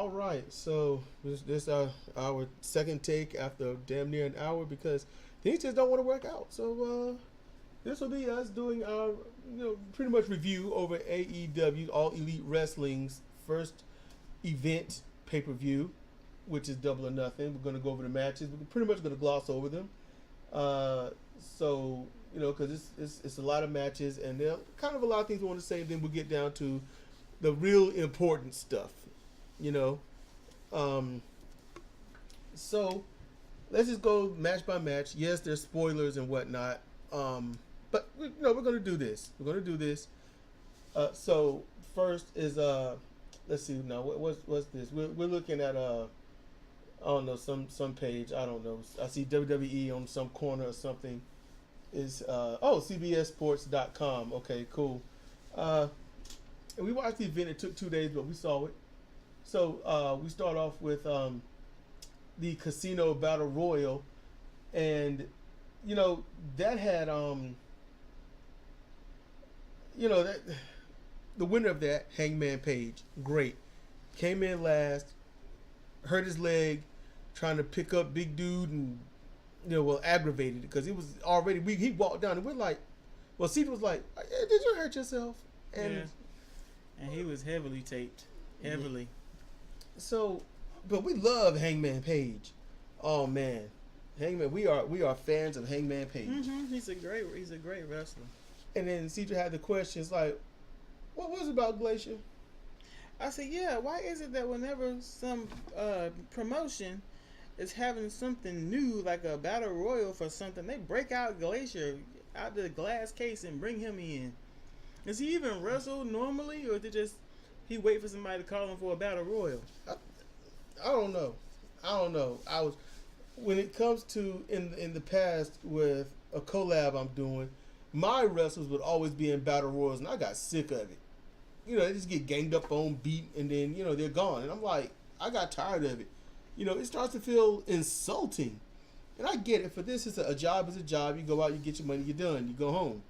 All right, so this our second take after damn near an hour because things just don't want to work out. So this will be us doing our pretty much review over AEW All Elite Wrestling's first event pay per view, which is Double or Nothing. We're going to go over the matches. We're pretty much going to gloss over them. So because it's a lot of matches and there are kind of a lot of things we want to say. Then we'll get down to the real important stuff. So let's just go match by match. Yes, there's spoilers and whatnot. But we're gonna do this. So first is let's see now what's this? We're looking at I don't know, some page, I don't know. I see WWE on some corner or something. Is CBSSports.com. Okay, cool. And we watched the event. It took 2 days, but we saw it. So we start off with the Casino Battle Royal, and that had that the winner of that, Hangman Page, great, came in last, hurt his leg, trying to pick up big dude, and aggravated because he was already weak. He walked down, and we're like, well, Cedar was like, "Did you hurt yourself?" And he was heavily taped, heavily. So, but we love Hangman Page. Oh man, Hangman, we are fans of Hangman Page. Mm-hmm. He's a great wrestler. And then Cedar had the questions like, "What was it about Glacier?" I said, "Yeah. Why is it that whenever some promotion is having something new, like a battle royal for something, they break out Glacier out of the glass case and bring him in? Does he even wrestle normally, or is it just he wait for somebody to call him for a battle royal?" I don't know. When it comes to in the past with a collab I'm doing, my wrestlers would always be in battle royals, and I got sick of it. They just get ganged up on, beat, and then they're gone, and I'm like, I got tired of it. It starts to feel insulting, and I get it. For this, it's a job is a job. You go out, you get your money, you're done, you go home.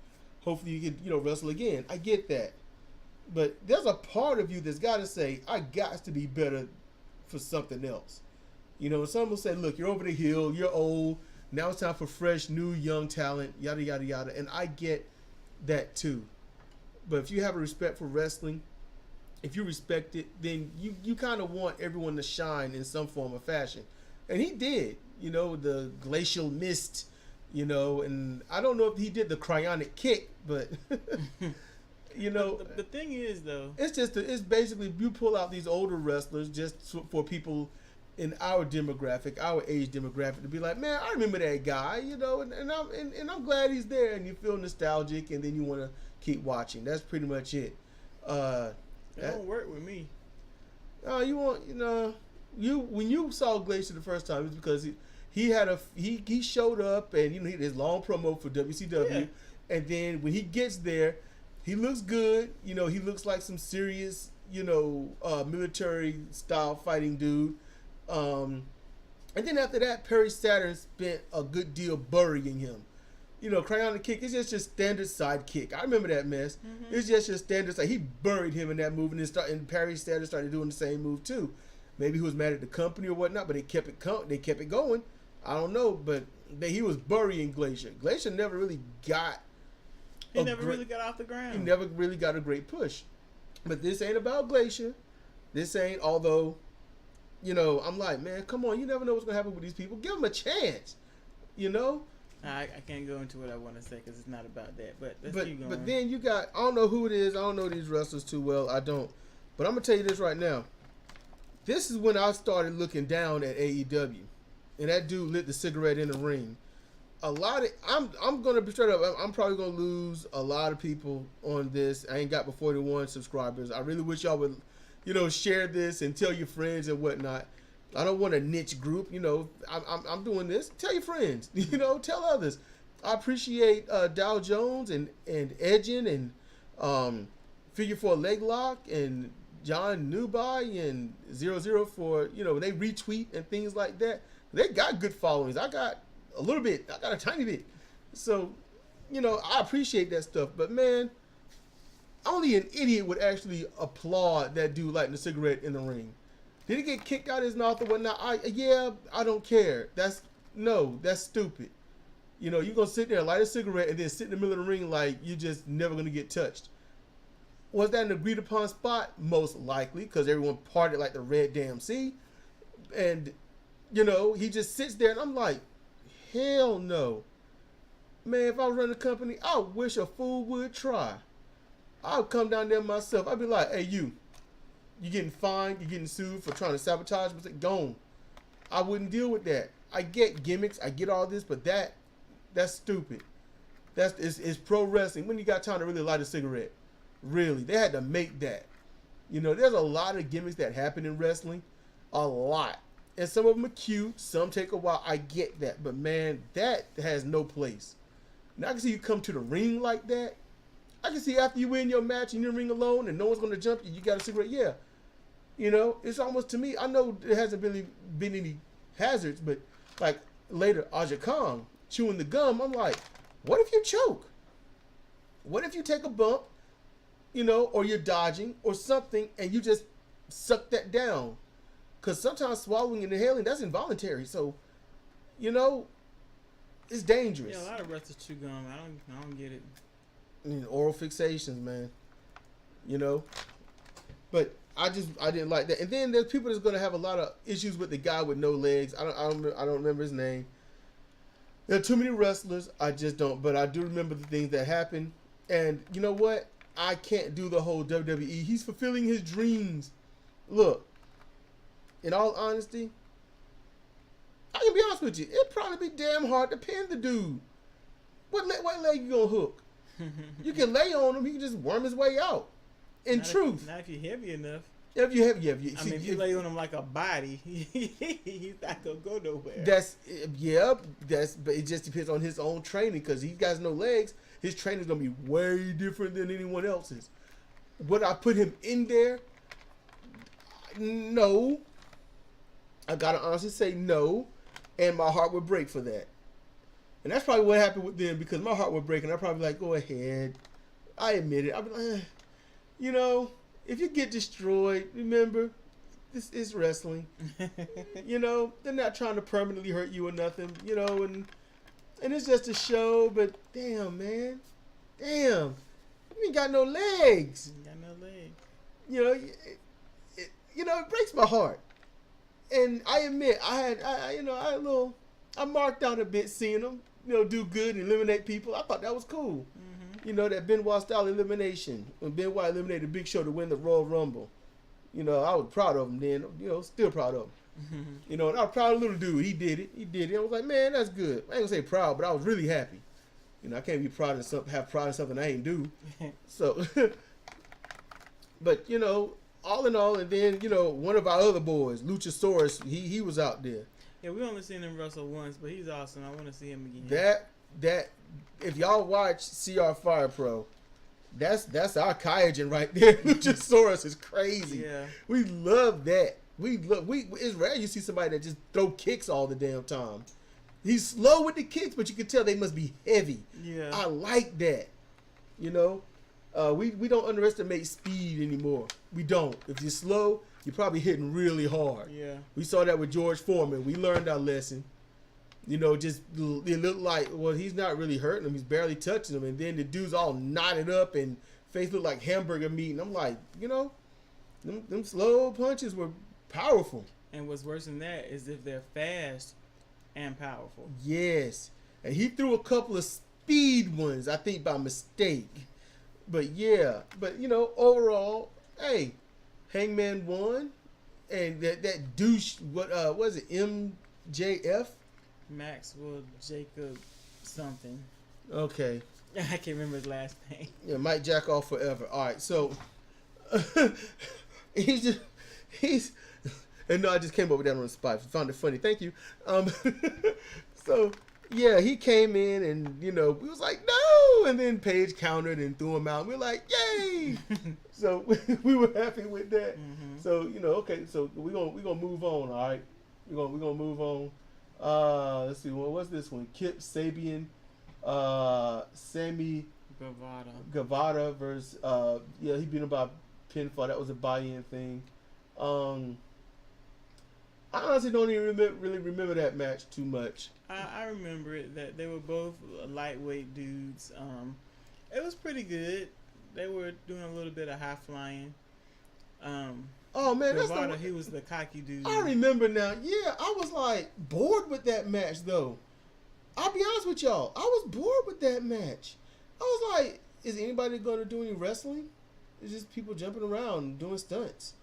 Hopefully, you can wrestle again. I get that, but there's a part of you that's got to say, I got to be better for something else. Some will say, look, you're over the hill, you're old, now it's time for fresh, new, young talent, yada, yada, yada. And I get that too. But if you have a respect for wrestling, if you respect it, then you kind of want everyone to shine in some form or fashion. And he did, the glacial mist, and I don't know if he did the cryonic kick, but... The thing is, though, it's basically you pull out these older wrestlers just for people in our demographic, our age demographic, to be like, man, I remember that guy, and I'm glad he's there, and you feel nostalgic, and then you want to keep watching. That's pretty much it. It don't work with me. When you saw Glacier the first time, it's because he showed up, and he had his long promo for WCW, and then when he gets there, he looks good. He looks like some serious, military style fighting dude. And then after that, Perry Saturn spent a good deal burying him. Cryonic kick is just your standard side kick. I remember that mess. Mm-hmm. It's just your standard side. He buried him in that move, and Perry Saturn started doing the same move too. Maybe he was mad at the company or whatnot, but they kept it going. I don't know, but he was burying Glacier. Glacier never really got. He never really got off the ground. He never really got a great push. But this ain't about Glacier. This ain't, although, I'm like, man, come on. You never know what's going to happen with these people. Give them a chance, I can't go into what I want to say because it's not about that. But let's keep going. But then you got, I don't know who it is. I don't know these wrestlers too well. I don't. But I'm going to tell you this right now. This is when I started looking down at AEW. And that dude lit the cigarette in the ring. I'm gonna be straight up. I'm probably gonna lose a lot of people on this. I ain't got but 41 subscribers. I really wish y'all would, share this and tell your friends and whatnot. I don't want a niche group. I'm doing this. Tell your friends. Tell others. I appreciate Dow Jones and Edgin and Figure 4 Leg Lock and John Newby and 00 for they retweet and things like that. They got good followings. I got a little bit. I got a tiny bit. So, I appreciate that stuff. But, man, only an idiot would actually applaud that dude lighting a cigarette in the ring. Did he get kicked out of his mouth or whatnot? I don't care. That's stupid. You know, you're going to sit there, light a cigarette, and then sit in the middle of the ring like you're just never going to get touched. Was that an agreed upon spot? Most likely, because everyone partied like the Red Damn Sea. And, you know, he just sits there, and I'm like, hell no. Man, if I was running a company, I wish a fool would try. I'll come down there myself. I'd be like, hey, you're getting fined, you're getting sued for trying to sabotage, but gone. I wouldn't deal with that. I get gimmicks, I get all this, but that's stupid. It's pro wrestling. When you got time to really light a cigarette? Really, they had to make that. You know, there's a lot of gimmicks that happen in wrestling, a lot, and some of them are cute. Some take a while. I get that, but man, that has no place. Now I can see you come to the ring like that. I can see after you win your match and you're in the ring alone and no one's gonna jump you. You got a cigarette, yeah. You know, it's almost, to me, I know there hasn't been any hazards, but like later, Aja Kong chewing the gum, I'm like, what if you choke? What if you take a bump, you know, or you're dodging or something and you just suck that down? Because sometimes swallowing and inhaling, that's involuntary. So, you know, it's dangerous. Yeah, a lot of wrestlers chew gum. I don't get it. Oral fixations, man. You know, but I didn't like that. And then there's people that's gonna have a lot of issues with the guy with no legs. I don't remember his name. There are too many wrestlers. I just don't. But I do remember the things that happened. And you know what? I can't do the whole WWE. He's fulfilling his dreams. Look, in all honesty, I can be honest with you. It'd probably be damn hard to pin the dude. What leg you gonna hook? You can lay on him. He can just worm his way out. In truth. Not if you're heavy enough. If you have, if you lay on him like a body, he's not gonna go nowhere. But it just depends on his own training, because he got no legs. His training's gonna be way different than anyone else's. Would I put him in there? No. I gotta honestly say no, and my heart would break for that. And that's probably what happened with them, because my heart would break, and I'd probably be like, go ahead. I admit it. I'd be like, you know, if you get destroyed, remember, this is wrestling. You know, they're not trying to permanently hurt you or nothing, you know, and it's just a show, but damn, man. Damn. You ain't got no legs. You got no legs. You know, it breaks my heart. And I admit, I marked out a bit seeing them, you know, do good and eliminate people. I thought that was cool. Mm-hmm. You know, that Benoit style elimination. When Benoit eliminated Big Show to win the Royal Rumble. You know, I was proud of him then. You know, still proud of him. Mm-hmm. You know, and I was proud of the little dude. He did it. I was like, man, that's good. I ain't gonna say proud, but I was really happy. You know, I can't be proud of something I ain't do. So, but, you know, all in all, and then, you know, one of our other boys, Luchasaurus, he was out there. Yeah, we only seen him wrestle once, but he's awesome. I want to see him again. That if y'all watch CR Fire Pro, that's our Kaijin right there. Luchasaurus is crazy. Yeah. We love that. It's rare you see somebody that just throw kicks all the damn time. He's slow with the kicks, but you can tell they must be heavy. Yeah. I like that. You know? We don't underestimate speed anymore. We don't. If you're slow, you're probably hitting really hard. Yeah. We saw that with George Foreman. We learned our lesson. You know, just it looked like, well, he's not really hurting him. He's barely touching him. And then the dude's all knotted up and face looked like hamburger meat. And I'm like, you know, them slow punches were powerful. And what's worse than that is if they're fast and powerful. Yes. And he threw a couple of speed ones, I think, by mistake. But yeah, you know, overall, hey, Hangman won, and that douche, what was it, MJF? Maxwell Jacob something. Okay. I can't remember his last name. Yeah, Mike Jack off forever. All right, so he's and no, I just came up with that on the spot. Found it funny. Thank you. So yeah, he came in and, you know, we was like, no, and then Paige countered and threw him out. We were like, yay! So we were happy with that. Mm-hmm. So, you know, okay, so we're gonna move on. All right, we're gonna move on. Let's see, what's this one? Kip Sabian, Sammy Guevara versus he beat him by pinfall. That was a buy-in thing. I honestly don't even really remember that match too much. I remember it that they were both lightweight dudes. It was pretty good. They were doing a little bit of high flying. Oh man, Guevara, he was the cocky dude. I remember now. Yeah, I was like bored with that match though. I'll be honest with y'all. I was bored with that match. I was like, is anybody going to do any wrestling? It's just people jumping around doing stunts.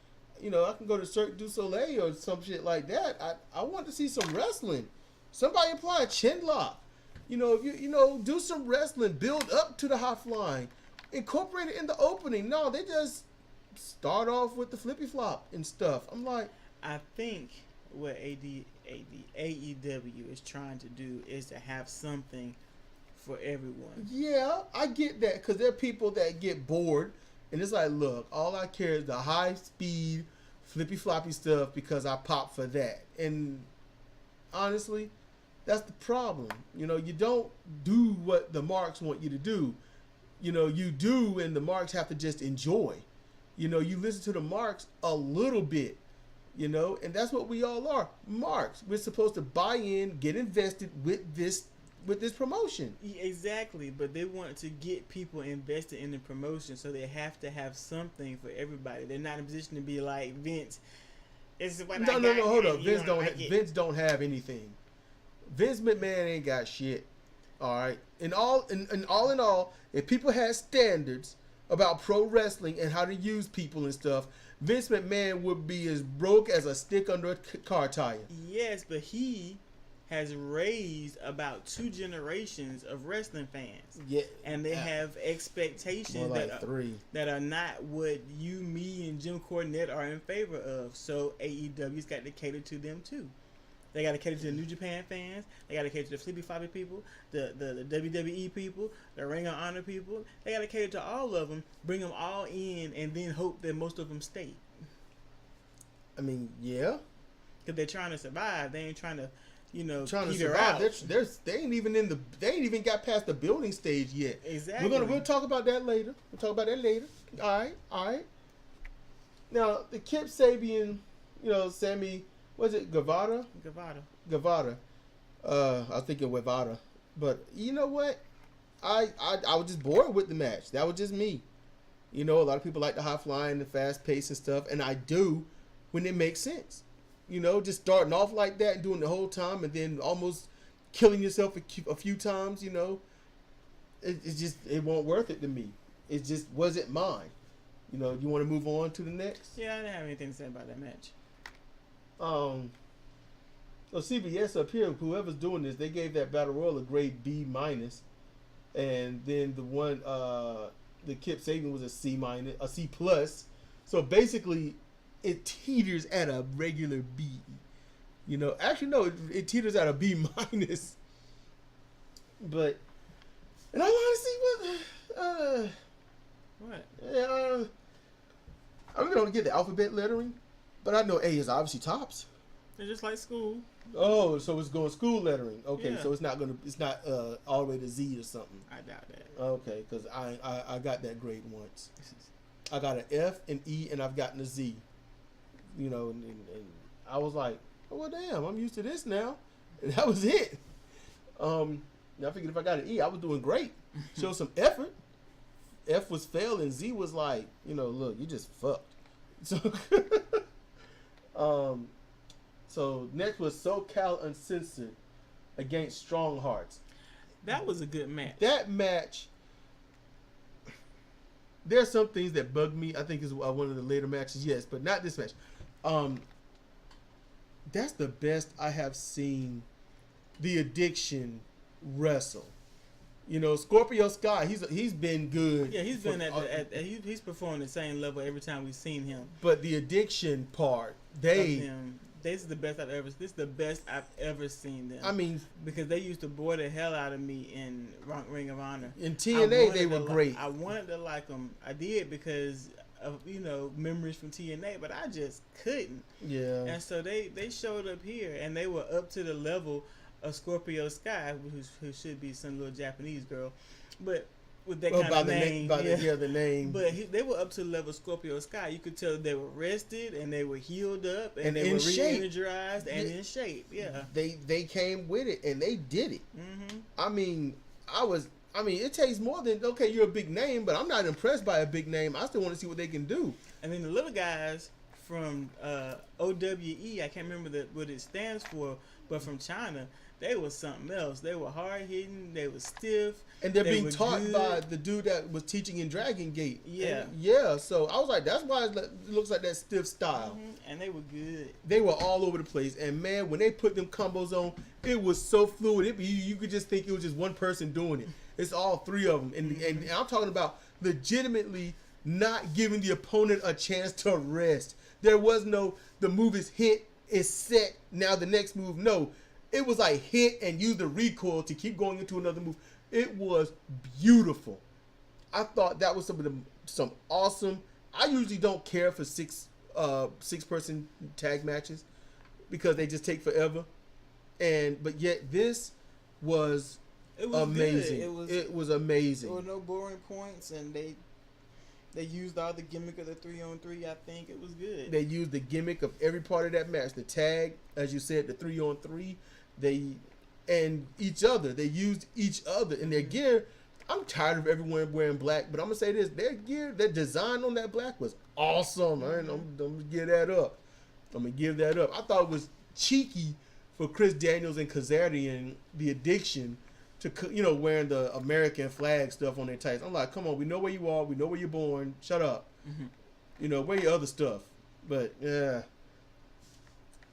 You know, I can go to Cirque du Soleil or some shit like that. I want to see some wrestling. Somebody apply a chin lock. You know, if you know, do some wrestling. Build up to the high flying. Incorporate it in the opening. No, they just start off with the flippy flop and stuff. I'm like, I think what AEW is trying to do is to have something for everyone. Yeah, I get that because there are people that get bored and it's like, look, all I care is the high speed flippy floppy stuff because I pop for that. And honestly, that's the problem. You know, you don't do what the marks want you to do. You know, you do, and the marks have to just enjoy. You know, you listen to the marks a little bit, you know, and that's what we all are. Marks. We're supposed to buy in, get invested with this promotion. Yeah, exactly, but they want to get people invested in the promotion, so they have to have something for everybody. They're not in a position to be like, Vince, this is what no, hold up. Vince don't don't have anything. Vince McMahon ain't got shit. All right. In all, if people had standards about pro wrestling and how to use people and stuff, Vince McMahon would be as broke as a stick under a car tire. Yes, but he has raised about 2 generations of wrestling fans. Yeah. And they have expectations that are not what you, me, and Jim Cornette are in favor of. So AEW's got to cater to them too. They got to cater to the New Japan fans. They got to cater to the flippy floppy people, the WWE people, the Ring of Honor people. They got to cater to all of them, bring them all in, and then hope that most of them stay. I mean, yeah. Because they're trying to survive. They ain't trying to, peter out. They ain't even got past the building stage yet. Exactly. We'll talk about that later. All right. Now the Kip Sabian, Sammy. Was it Guevara? Guevara. I was thinking Guevara. But you know what? I was just bored with the match. That was just me. You know, a lot of people like the high flying, the fast pace and stuff. And I do when it makes sense. You know, just starting off like that and doing the whole time and then almost killing yourself a few times, you know. It won't worth it to me. It just wasn't mine. You know, you want to move on to the next? Yeah, I didn't have anything to say about that match. So CBS up here, whoever's doing this, they gave that Battle Royal a grade B minus, and then the one, the Kip Sabian was a C minus, a C plus. So basically, it teeters at a regular B. You know, actually no, it teeters at a B minus. But, and I want to see what? Yeah, I really don't get the alphabet lettering. But I know A is obviously tops. It's just like school. Oh, so it's going school lettering. Okay, yeah. So it's not all the way to Z or something. I doubt that. Okay, because I got that grade once. I got an F, an E, and I've gotten a Z. You know, and I was like, oh well, damn, I'm used to this now. And that was it. I figured if I got an E, I was doing great. Show some effort. F was fail, and Z was like, look, you just fucked. So next was SoCal Uncensored against Strong Hearts. That was a good match. That match, there are some things that bug me. I think it's one of the later matches, yes, but not this match. That's the best I have seen the Addiction wrestle. Scorpio Sky, he's been good. Yeah, he's been he's performed the same level every time we've seen him. But the Addiction part, this is the best I've ever seen them. I mean, because they used to bore the hell out of me in Ring of Honor. In TNA, they were great. I wanted to like them. I did because of memories from TNA, but I just couldn't. Yeah. And so they showed up here, and they were up to the level of Scorpio Sky, who should be some little Japanese girl, but with that kind of name. The name. But they were up to the level of Scorpio Sky. You could tell they were rested and they were healed up and they were re-energized and in shape. Yeah. They came with it and they did it. Mm-hmm. I mean, it takes more than, okay, you're a big name, but I'm not impressed by a big name. I still want to see what they can do. And then the little guys from OWE, I can't remember what it stands for, but from China, they were something else. They were hard hitting. They were stiff. And they're being taught by the dude that was teaching in Dragon Gate. Yeah. Yeah. So I was like, that's why it looks like that stiff style. Mm-hmm. And they were good. They were all over the place. And man, when they put them combos on, it was so fluid. You could just think it was just one person doing it. It's all three of them. And I'm talking about legitimately not giving the opponent a chance to rest. There was no, the move is hit, it's set, now the next move. No. It was like hit and use the recoil to keep going into another move. It was beautiful. I thought that was some awesome. I usually don't care for six person tag matches because they just take forever. But yet this was amazing. It was amazing. There were no boring points, and they used all the gimmick of the 3-on-3. I think it was good. They used the gimmick of every part of that match. The tag, as you said, the 3-on-3. And each other. They used each other in their gear. I'm tired of everyone wearing black, but I'm gonna say this: their gear, their design on that black was awesome. I'm gonna give that up. I thought it was cheeky for Chris Daniels and Kazarian, the Addiction, to wearing the American flag stuff on their tights. I'm like, come on, we know where you are, we know where you're born. Shut up. Mm-hmm. Wear your other stuff. But yeah,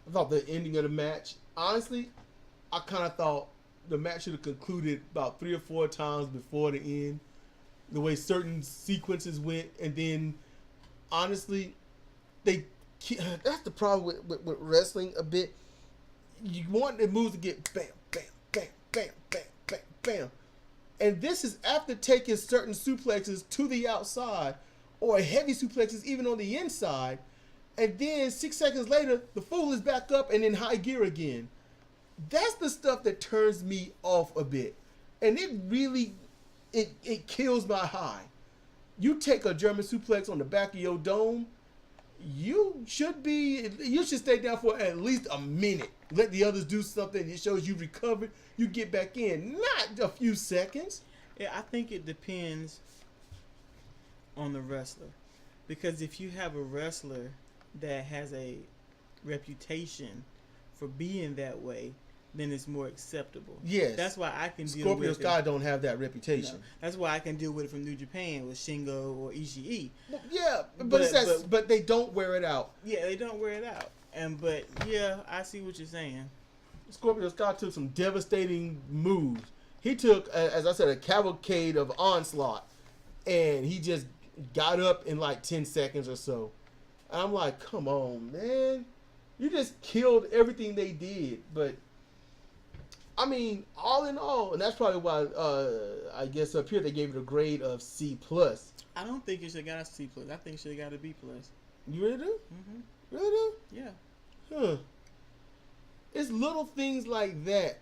I thought the ending of the match, honestly, I kind of thought the match should have concluded about 3 or 4 times before the end. The way certain sequences went, and then honestly, that's the problem with wrestling a bit. You want the moves to get bam, bam, bam, bam, bam, bam, bam. And this is after taking certain suplexes to the outside or heavy suplexes even on the inside. And then 6 seconds later, the fool is back up and in high gear again. That's the stuff that turns me off a bit. And it really, it kills my high. You take a German suplex on the back of your dome, you should stay down for at least a minute. Let the others do something. It shows you recovered. You get back in. Not a few seconds. Yeah, I think it depends on the wrestler. Because if you have a wrestler that has a reputation for being that way, then it's more acceptable. Yes. That's why I can deal Scorpio with Sky don't have that reputation. No, that's why I can deal with it from New Japan with Shingo or Ishii. Well, yeah, but they don't wear it out. Yeah, they don't wear it out. But yeah, I see what you're saying. Scorpio Sky took some devastating moves. He took, as I said, a cavalcade of onslaught, and he just got up in like 10 seconds or so. And I'm like, come on, man. You just killed everything they did. But, I mean, all in all, and that's probably why, I guess up here they gave it a grade of C+. I don't think it should have got a C+. I think it should have got a B+. You really do? Mm-hmm. Really do? Yeah. Huh. It's little things like that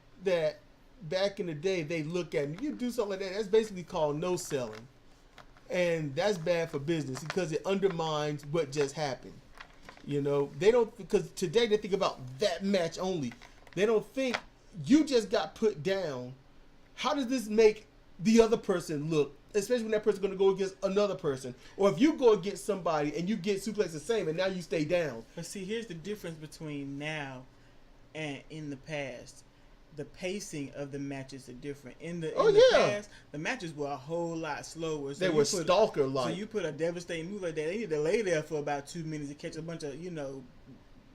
back in the day they look at. And you do something like that, that's basically called no selling. And that's bad for business because it undermines what just happened. They don't, because today they think about that match only. They don't think you just got put down. How does this make the other person look? Especially when that person's going to go against another person. Or if you go against somebody and you get suplexed the same and now you stay down. But see, here's the difference between now and in the past. The pacing of the matches are different. In the past, the matches were a whole lot slower. So they were stalker-like. So you put a devastating move like that, they need to lay there for about 2 minutes to catch a bunch of,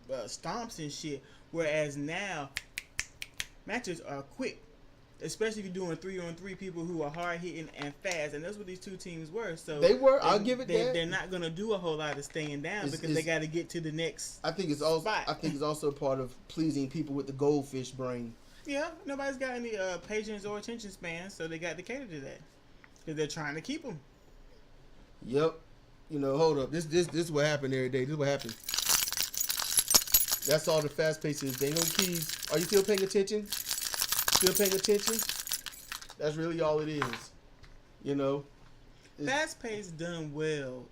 stomps and shit. Whereas now, matches are quick. Especially if you're doing 3-on-3 people who are hard-hitting and fast. And that's what these two teams were. So they were. I'll give it that. They're not going to do a whole lot of staying down because they got to get to the next I think it's also spot. I think it's also part of pleasing people with the goldfish brain. Yeah, nobody's got any patience or attention span, so they got to cater to that because they're trying to keep them. Yep. Hold up. This is what happened every day. This is what happened. That's all the fast paces. They no keys. Are you still paying attention? Still paying attention? That's really all it is. You know, Fast paced done well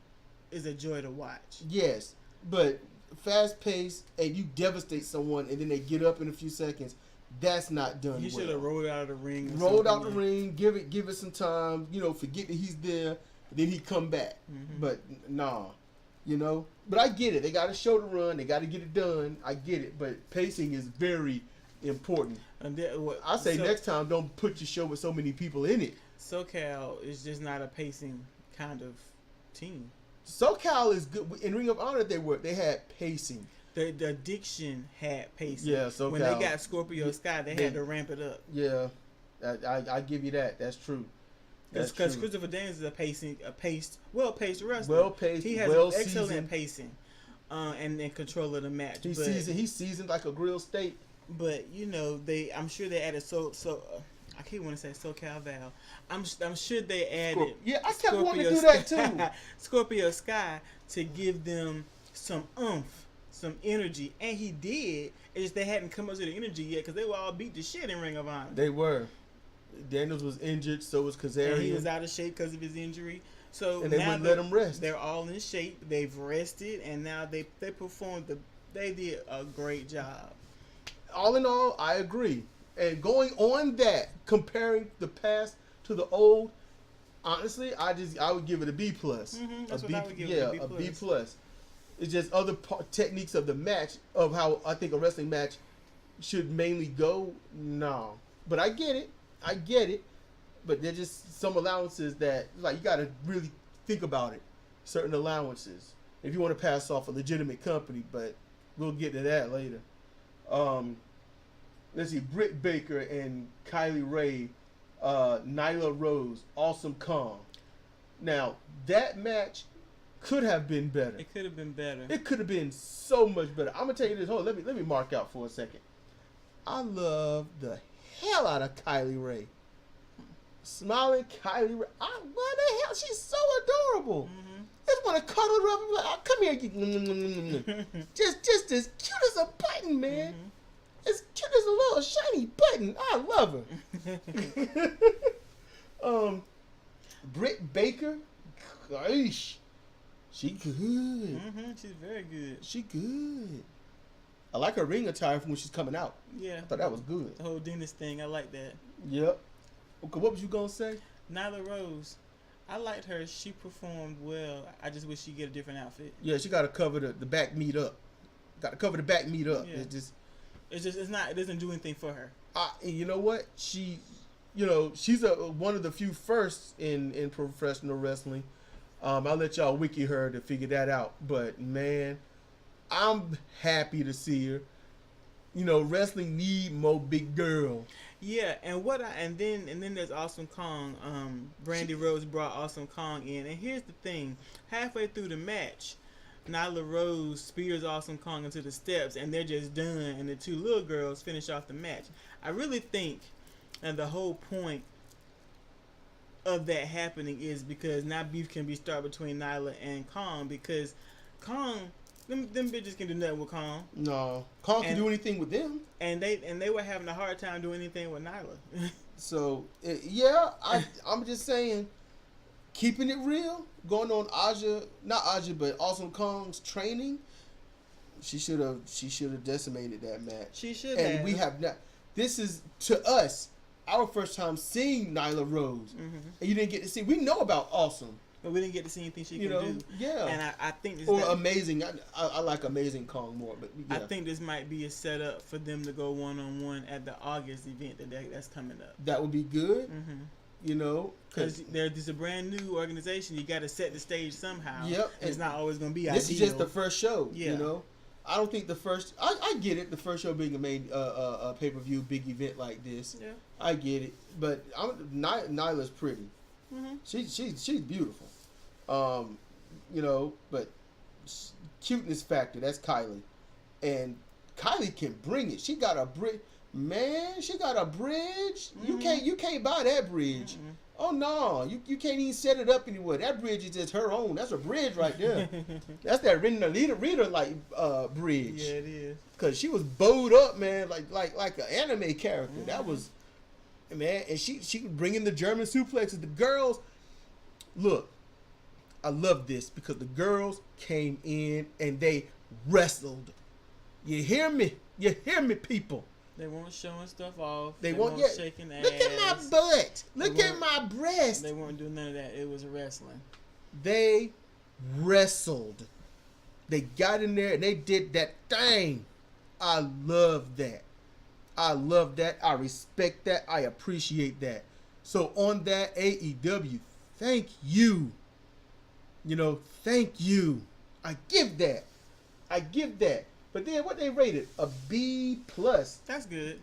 is a joy to watch. yes, but fast paced and you devastate someone and then they get up in a few seconds. That's not done. He should have rolled out of the ring. Rolled out the ring. Give it some time. You know, forget that he's there. Then he come back. Mm-hmm. But nah, you know. But I get it. They got to show the run. They got to get it done. I get it. But pacing is very important. And that, I say next time, don't put your show with so many people in it. SoCal is just not a pacing kind of team. SoCal is good. In Ring of Honor, they had pacing. The Addiction had pacing. Yeah, SoCal. When they got Scorpio Sky, they had to ramp it up. Yeah, I give you that. That's true. Because Christopher Daniels is well-paced wrestler. Well-paced, he has excellent pacing, and control of the match. He's seasoned like a grilled steak. But you know, I'm sure they added I keep wanting to say SoCal Val. I'm sure they added. I kept wanting to do that too. Scorpio Sky to give them some oomph, some energy, and he did. It's just they hadn't come up to the energy yet because they were all beat the shit in Ring of Honor. They were. Daniels was injured, so was Kazarian. And he was out of shape because of his injury. So and they wouldn't let him rest. They're all in shape. They've rested, and now they performed. They did a great job. All in all, I agree. And going on that, comparing the past to the old, honestly, I would give it a B plus. Mm-hmm, that's what I would give it, a B plus. It's just other techniques of the match, of how I think a wrestling match should mainly go. No, but I get it. But there's just some allowances that, like, you got to really think about it. Certain allowances, if you want to pass off a legitimate company, but we'll get to that later. Let's see, Britt Baker and Kylie Ray, Nyla Rose, Awesome Kong. Now, that match could have been better. It could have been better. It could have been so much better. I'm gonna tell you this. Hold on, let me mark out for a second. I love the hell out of Kylie Ray. Smiling Kylie Ray. What the hell? She's so adorable. Mm-hmm. I just want to cuddle her up and be like, oh, come here. just as cute as a button, man. Mm-hmm. As cute as a little shiny button. I love her. Britt Baker. Gosh. She good. Mm-hmm. She's very good. She good. I like her ring attire from when she's coming out. Yeah. I thought that was good. The whole Dennis thing, I like that. Yep. Okay, what was you going to say? Nyla Rose. I liked her. She performed well. I just wish she'd get a different outfit. Yeah, she got to cover the back meat up. Got to cover the back meat up. Yeah. It doesn't do anything for her. And you know what? She's one of the few firsts in professional wrestling. I'll let y'all wiki her to figure that out. But man, I'm happy to see her. You know, wrestling need more big girl. Yeah, and then there's Awesome Kong. Brandy Rose brought Awesome Kong in, and here's the thing: halfway through the match, Nyla Rose spears Awesome Kong into the steps, and they're just done. And the two little girls finish off the match. I really think, and the whole point of that happening is because now beef can be started between Nyla and Kong, because Kong. Them bitches can do nothing with Kong. No, Kong can do anything with them. And they were having a hard time doing anything with Nyla. So I'm just saying, keeping it real, going on not Aja, but Awesome Kong's training. She should have decimated that match. She should and we have not. This is to us our first time seeing Nyla Rose, and you didn't get to see. We know about Awesome. But we didn't get to see anything she can do. Yeah. And I think this Amazing. I like Amazing Kong more, but yeah. I think this might be a setup for them to go 1-on-1 at the August event that's coming up. That would be good. Mm-hmm. You know, because there's a brand new organization. You got to set the stage somehow. Yep. It's not always going to be this ideal. Is just the first show. Yeah. You know, I don't think the first. I get it. The first show being a main pay-per-view big event like this. Yeah. I get it, but Nyla's pretty. Mm-hmm. She's beautiful. You know, but cuteness factor, that's Kylie. And Kylie can bring it. She got a bridge. Man, she got a bridge. Mm-hmm. You can't buy that bridge. Mm-hmm. Oh no, you can't even set it up anywhere. That bridge is just her own. That's a bridge right there. That's that Rita like bridge. Yeah, it is. Cause she was bowed up, man, like an anime character. Mm-hmm. That was, man, and she bringing the German suplexes. The girls Look, I love this because the girls came in and they wrestled. You hear me? You hear me, people? They weren't showing stuff off. They weren't weren't shaking ass. Look at my butt. Look at my breast. They weren't doing none of that. It was wrestling. They wrestled. They got in there and they did that thing. I love that. I love that. I respect that. I appreciate that. So on that, AEW, thank you. You know, thank you. I give that. But then what they rated? A B+. That's good.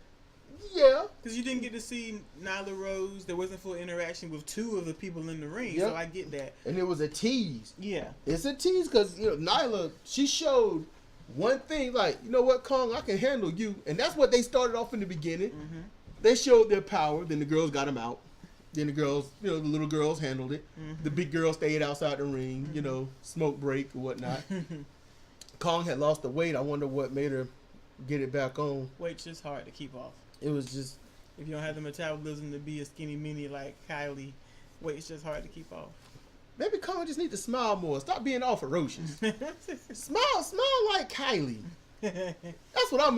Yeah. Because you didn't get to see Nyla Rose. There wasn't full interaction with two of the people in the ring. Yep. So I get that. And it was a tease. Yeah. It's a tease because, you know, Nyla, she showed one thing, like, you know what, Kong, I can handle you. And that's what they started off in the beginning. Mm-hmm. They showed their power. Then the girls got them out. Then the girls, you know, the little girls handled it. Mm-hmm. The big girls stayed outside the ring, you know, smoke break or whatnot. Kong had lost the weight. I wonder what made her get it back on. Weight's just hard to keep off. It was just... If you don't have the metabolism to be a skinny mini like Kylie, weight's just hard to keep off. Maybe Kong just need to smile more. Stop being all ferocious. Smile like Kylie. That's what I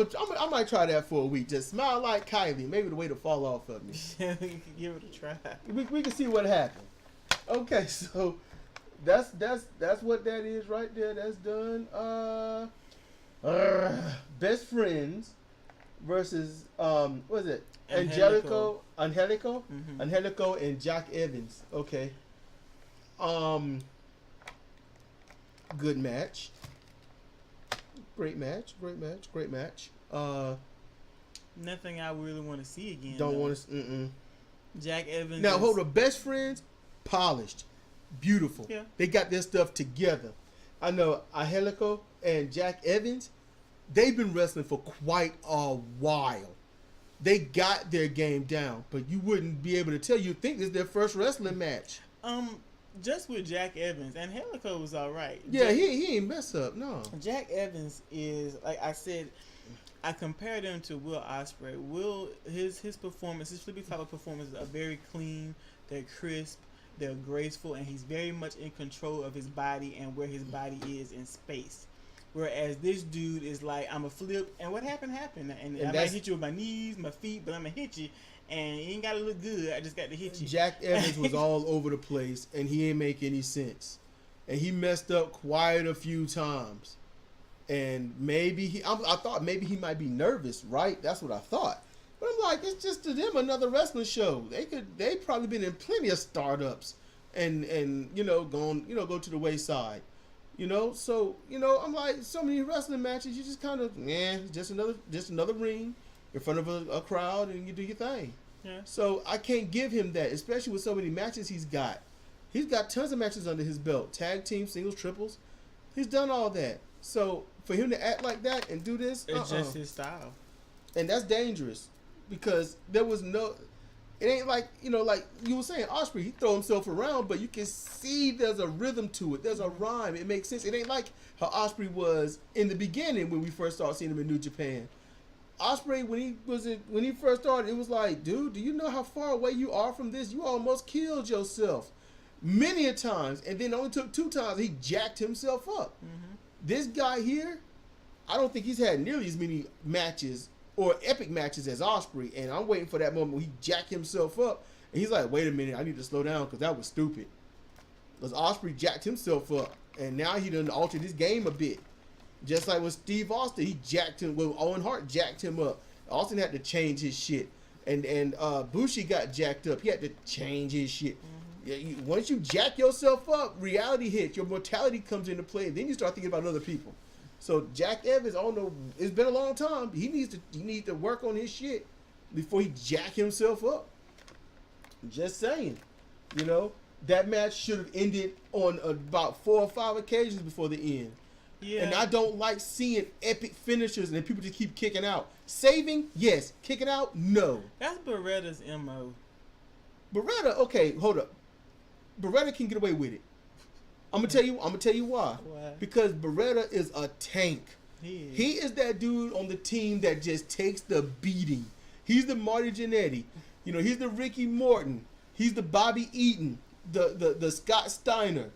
might try that for a week. Just smile like Kylie. Maybe the way to fall off of me. You can give it a try. We can see what happens. Okay, so that's what that is right there. That's done. Best friends versus what is it? Angelico. Mm-hmm. Angelico and Jack Evans. Okay. Good match. Great match. Nothing I really want to see again. Don't want to. Jack Evans. Now hold on. Best friends, polished, beautiful. Yeah. They got their stuff together. I know Angelico and Jack Evans. They've been wrestling for quite a while. They got their game down, but you wouldn't be able to tell. You think this is their first wrestling match. Just with Jack Evans, and Angelico was all right. Yeah, he ain't mess up. No. Jack Evans is, like I said, I compared him to Will Ospreay. His performance, his flippy flopper performances are very clean. They're crisp. They're graceful, and he's very much in control of his body and where his body is in space. Whereas this dude is like, I'm a flip, and what happened, and I might hit you with my knees, my feet, but I'm gonna hit you, and you ain't gotta look good. I just got to hit you. Jack Evans was all over the place, and he ain't make any sense, and he messed up quite a few times, and maybe I thought maybe he might be nervous, right? That's what I thought, but I'm like, it's just to them another wrestling show. They probably been in plenty of startups, and go to the wayside. So I'm like, so many wrestling matches, you just kind of, just another ring in front of a crowd, and you do your thing. Yeah. So I can't give him that, especially with so many matches he's got. He's got tons of matches under his belt, tag team, singles, triples. He's done all that. So for him to act like that and do this, it's just his style, and that's dangerous because there was no. It ain't like, like you were saying, Ospreay, he throw himself around, but you can see there's a rhythm to it. There's a rhyme. It makes sense. It ain't like how Ospreay was in the beginning when we first started seeing him in New Japan. Ospreay, when he first started, it was like, dude, do you know how far away you are from this? You almost killed yourself many a times, and then it only took 2 times he jacked himself up. Mm-hmm. This guy here, I don't think he's had nearly as many matches or epic matches as Ospreay, and I'm waiting for that moment where he jacked himself up, and he's like, wait a minute, I need to slow down because that was stupid. Because Ospreay jacked himself up, and now he done altered his game a bit. Just like with Steve Austin, he jacked him. Well, Owen Hart jacked him up. Austin had to change his shit, and Bushi got jacked up. He had to change his shit. Mm-hmm. Once you jack yourself up, reality hits. Your mortality comes into play, and then you start thinking about other people. So Jack Evans, I don't know, it's been a long time. He needs to work on his shit before he jack himself up. Just saying, that match should have ended on about 4 or 5 occasions before the end. Yeah. And I don't like seeing epic finishers and then people just keep kicking out. Saving, yes. Kicking out, no. That's Beretta's MO. Beretta, okay, hold up. Beretta can get away with it. I'm gonna tell you why. Why? Because Beretta is a tank. He is that dude on the team that just takes the beating. He's the Marty Jannetty. He's the Ricky Morton. He's the Bobby Eaton. the Scott Steiner,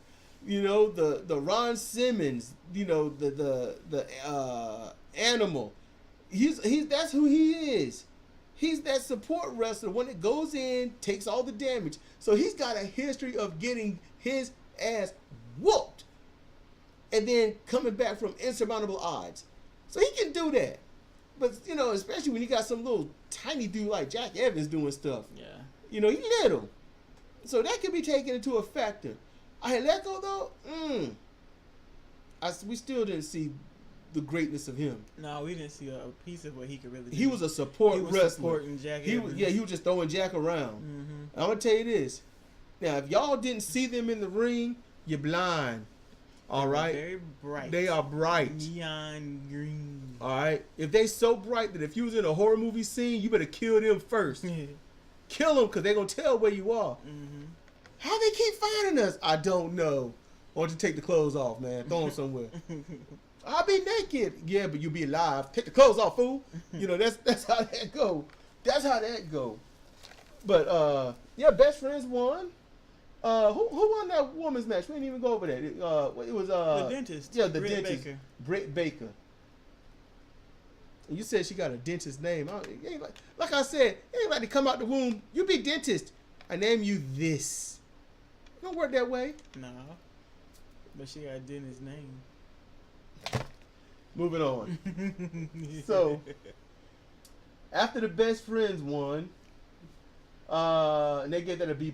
the Ron Simmons, the Animal. He's that's who he is. He's that support wrestler. When it goes in, takes all the damage. So he's got a history of getting his ass whooped and then coming back from insurmountable odds. So he can do that. But, especially when you got some little tiny dude like Jack Evans doing stuff. Yeah. He little. So that could be taken into a factor. Leko, though, we still didn't see the greatness of him. No, we didn't see a piece of what he could really do. He was a support wrestler. Supporting Jack Evans. He was just throwing Jack around. Mm-hmm. I'm going to tell you this. Now, if y'all didn't see them in the ring, you're blind. All right? Very bright. They are bright. Neon green. All right? If they so bright that if you was in a horror movie scene, you better kill them first. Kill them because they're going to tell where you are. Mm-hmm. How they keep finding us? I don't know. Why don't you take the clothes off, man? Throw them somewhere. I'll be naked. Yeah, but you'll be alive. Take the clothes off, fool. That's how that go. That's how that go. But, Best Friends won. Who won that woman's match? We didn't even go over that. It was the dentist. Yeah, the Britt dentist. Baker. Britt Baker. And you said she got a dentist name. Like I said, it ain't like to come out the womb. You be dentist. I name you this. It don't work that way. No. But she got a dentist name. Moving on. So, after the Best Friends won, and they get that a B+,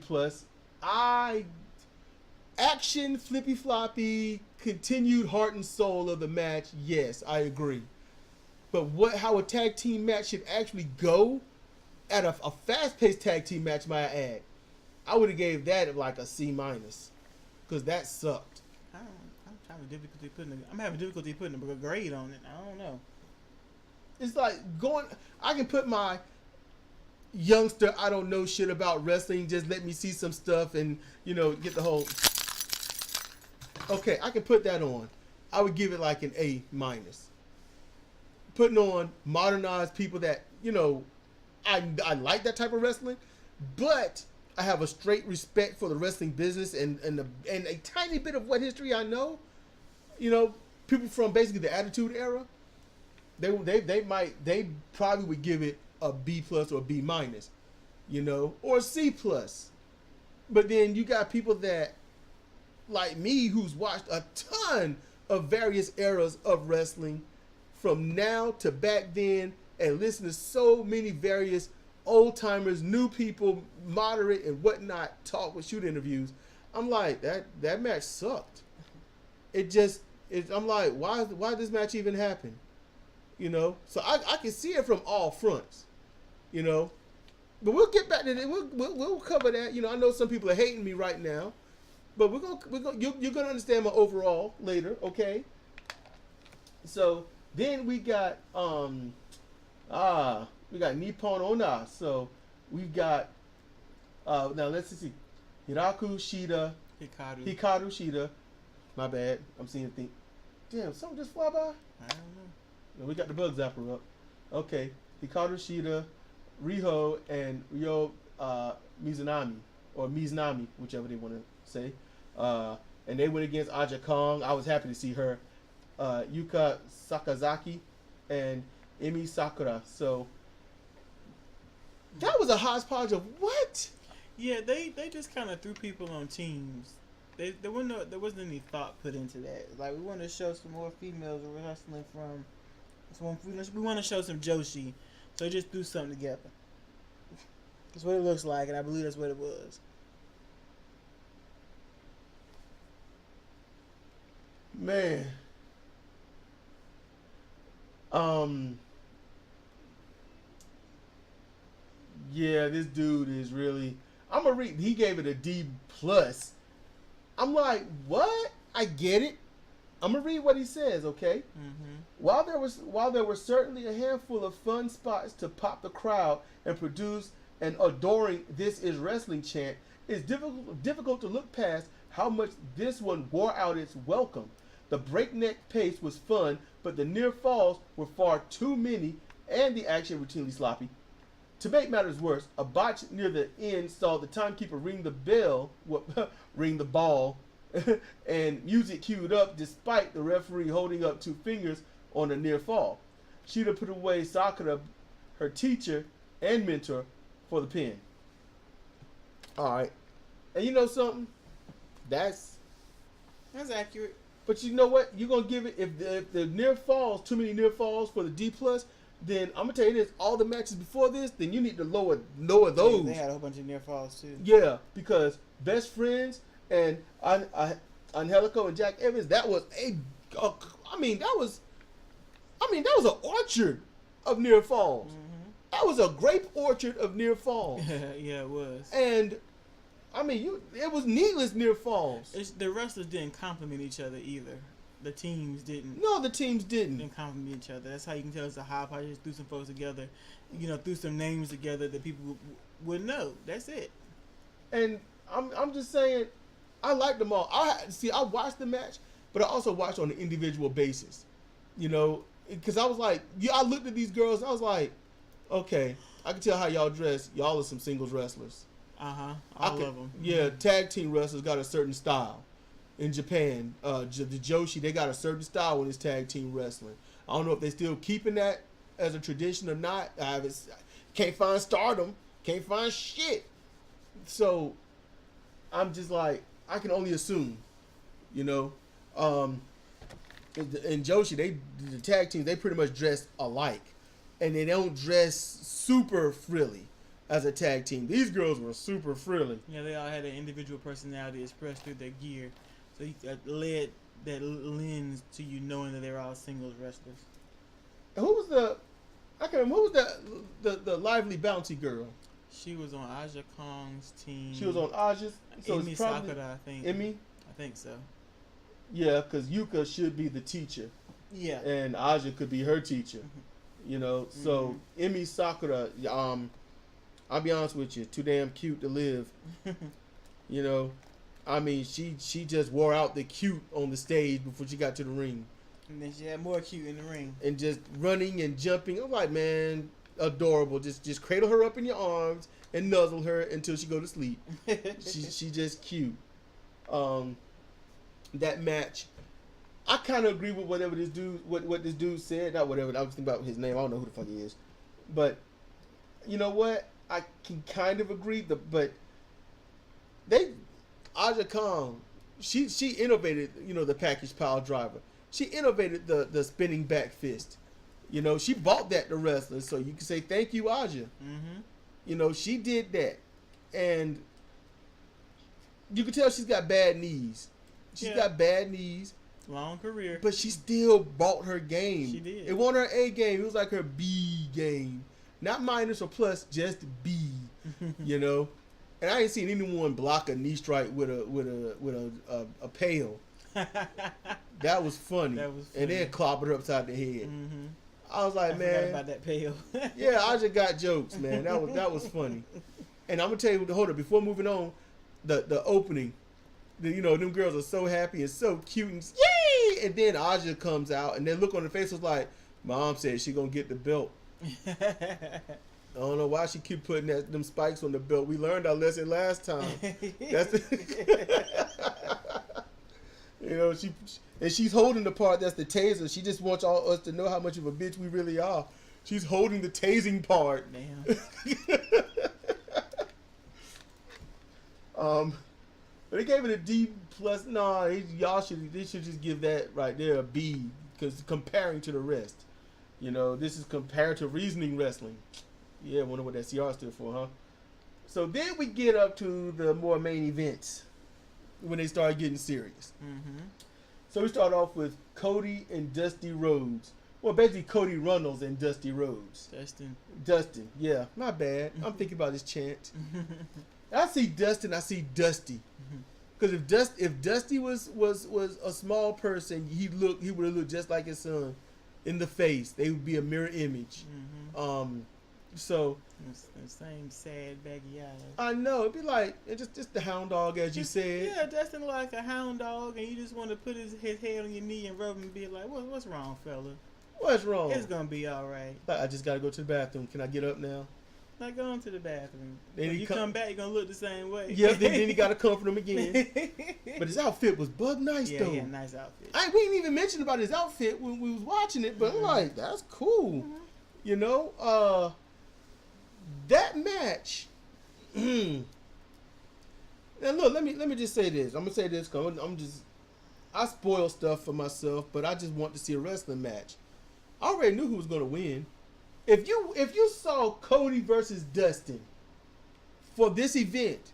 action, flippy floppy, continued heart and soul of the match, yes, I agree. But how a tag team match should actually go, at a fast-paced tag team match, might I add, I would have gave that like a C-, because that sucked. I'm having difficulty putting a grade on it. I don't know. It's like I can put my youngster, I don't know shit about wrestling, just let me see some stuff and, get the whole... Okay, I can put that on. I would give it like an A-. Putting on modernized people that, I like that type of wrestling, but I have a straight respect for the wrestling business and a tiny bit of what history I know. People from basically the Attitude Era, they probably would give it a B+ or a B-, or a C+. But then you got people that, like me, who's watched a ton of various eras of wrestling from now to back then and listen to so many various old timers, new people, moderate and whatnot, talk with shoot interviews. I'm like, that match sucked. I'm like, why did this match even happen? So I can see it from all fronts, but we'll get back to that. We'll cover that. I know some people are hating me right now, but you're gonna understand my overall later, okay? So then we got Nippon Onna. So we've got now let's see, Hikaru Shida. My bad. I'm seeing things. Damn, something just fly by? I don't know. No, we got the bug zapper up. Okay. Hikaru Shida, Riho, and Ryo Mizunami, or Mizunami, whichever they want to say. And they went against Aja Kong. I was happy to see her. Yuka Sakazaki and Emi Sakura. So that was a hodgepodge of what? Yeah, they just kind of threw people on teams. There wasn't any thought put into that. Like, we want to show some more females wrestling from. We want to show some Joshi, so they just threw something together. That's what it looks like, and I believe that's what it was. Man. Yeah, this dude is really. I'm gonna read. He gave it a D+. I'm like, what? I get it. I'm gonna read what he says, okay? Mm-hmm. While there were certainly a handful of fun spots to pop the crowd and produce an adoring "This is wrestling" chant, it's difficult to look past how much this one wore out its welcome. The breakneck pace was fun, but the near falls were far too many, and the action routinely sloppy. To make matters worse, a botch near the end saw the timekeeper ring the bell, ring the ball, and music queued up despite the referee holding up 2 fingers on a near fall. She'd put away Sakura, her teacher and mentor, for the pin. All right. And you know something? That's accurate. But you know what? You're going to give it, if the near falls, too many near falls for the D+, then I'm going to tell you this, all the matches before this, then you need to lower those. They had a whole bunch of near falls too. Yeah, because Best Friends and Angelico and Jack Evans, that was that was an orchard of near falls. Mm-hmm. That was a grape orchard of near falls. Yeah, it was. And it was needless near falls. The wrestlers didn't compliment each other either. The teams didn't. No, the teams didn't compliment each other. That's how you can tell it's a high party. Just threw some folks together, threw some names together that people would know. That's it. And I'm just saying, I like them all. I watched the match, but I also watched on an individual basis. Because I was like, I looked at these girls and I was like, okay, I can tell how y'all dress. Y'all are some singles wrestlers. All of them. Yeah, tag team wrestlers got a certain style. In Japan, the Joshi, they got a certain style when it's tag team wrestling. I don't know if they still keeping that as a tradition or not. Can't find Stardom, can't find shit. So I'm just like, I can only assume, In Joshi, the tag teams, they pretty much dress alike, and they don't dress super frilly as a tag team. These girls were super frilly. Yeah, they all had an individual personality expressed through their gear. So led that lens to you knowing that they're all singles wrestlers. And who was the lively bouncy girl? She was on Aja Kong's team. She was on Aja's. So Emi Sakura, I think. Emi? I think so. Yeah, because Yuka should be the teacher. Yeah. And Aja could be her teacher. So Emi Sakura, I'll be honest with you, too damn cute to live. She just wore out the cute on the stage before she got to the ring. And then she had more cute in the ring. And just running and jumping. I'm like, man, adorable. Just cradle her up in your arms and nuzzle her until she go to sleep. she just cute. That match, I kind of agree with whatever this dude, what this dude said. Not whatever. I was thinking about his name. I don't know who the fuck he is. But you know what? I can kind of agree. But Aja Kong, she innovated, the package pile driver. She innovated the spinning back fist. She bought that to wrestlers, so you can say thank you, Aja. Mm-hmm. She did that, and you can tell she's got bad knees. She's got bad knees. Long career, but she still bought her game. She did. It wasn't her A game. It was like her B game, not minus or plus, just B. And I ain't seen anyone block a knee strike with a pail. That was funny. And then clobbered her upside the head. Mm-hmm. I was like, man, forgot about that pail. Yeah, I just got jokes, man. That was funny. And I'm gonna tell you, hold up, before moving on, the opening, them girls are so happy and so cute and yay! And then Aja comes out, and then look on her face was like, Mom said she gonna get the belt. I don't know why she keep putting them spikes on the belt. We learned our lesson last time. She's holding the part that's the taser. She just wants all us to know how much of a bitch we really are. She's holding the tasing part. Damn. But they gave it a D plus. Nah, they should just give that right there a B, because comparing to the rest, this is comparative reasoning wrestling. Yeah, I wonder what that CR stood for, huh? So then we get up to the more main events when they start getting serious. Mm-hmm. So we start off with Cody and Dusty Rhodes. Well, basically Cody Runnels and Dusty Rhodes. Dustin, yeah, my bad. I'm thinking about his chant. I see Dustin, I see Dusty. Because if Dusty was a small person, he would have looked just like his son in the face. They would be a mirror image. Mm-hmm. So the same sad baggy eyes. I know, it'd be like just the hound dog, as you said. Yeah, Dustin like a hound dog, and you just want to put his head on your knee and rub him and be like, "What's wrong, fella? What's wrong? It's gonna be all right." I just gotta go to the bathroom. Can I get up now? Not going to the bathroom. Then When he you come back, you're going to look the same way. Yeah, then he got to comfort him again. But his outfit was bug nice, though. Yeah, nice outfit. We didn't even mention about his outfit when we was watching it, but I'm like, that's cool. You know? That match... Now, look, let me just say this. I'm going to say this because I spoil stuff for myself, but I just want to see a wrestling match. I already knew who was going to win. If you saw Cody versus Dustin for this event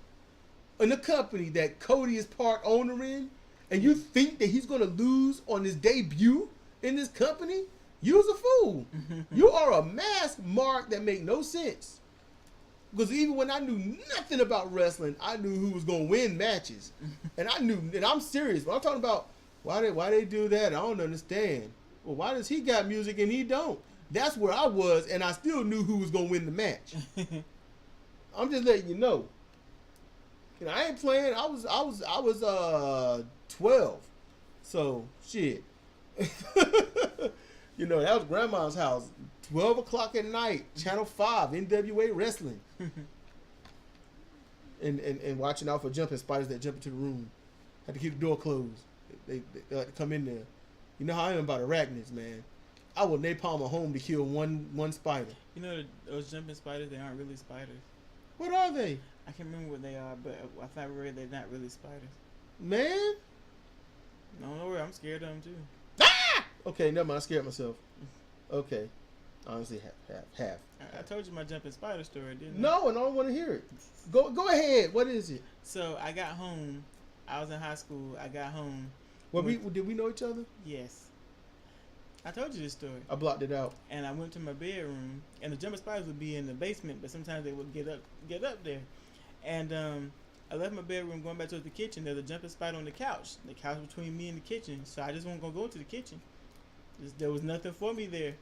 in a company that Cody is part owner in, and you think that he's going to lose on his debut in this company, you's a fool. You are a mass mark that make no sense. Because even when I knew nothing about wrestling, I knew who was going to win matches. And I knew, and I'm serious. When I'm talking about why they do that, I don't understand. Well, why does he got music and he don't? That's where I was, and I still knew who was gonna win the match. I'm just letting you know. You know, I ain't playing. I was 12, so shit. You know, that was grandma's house. 12 o'clock at night, Channel 5, NWA Wrestling, and watching out for jumping spiders that jump into the room. Had to keep the door closed. They like to come in there. You know how I am about arachnids, man. I will napalm a home to kill one spider. You know, those jumping spiders, they aren't really spiders. What are they? I can't remember what they are, but I thought we read they're not really spiders. Man? No, don't worry, I'm scared of them too. Ah! Okay, never mind. I scared myself. Okay. Honestly, half. I told you my jumping spider story, didn't I? No, and I don't want to hear it. Go ahead. What is it? So, I got home. I was in high school. I got home. Well, did we know each other? Yes. I told you this story. I blocked it out. And I went to my bedroom, and the jumping spiders would be in the basement, but sometimes they would get up there. And I left my bedroom, going back to the kitchen. There's a jumping spider on the couch between me and the kitchen. So I just wasn't gonna go to the kitchen. There was nothing for me there.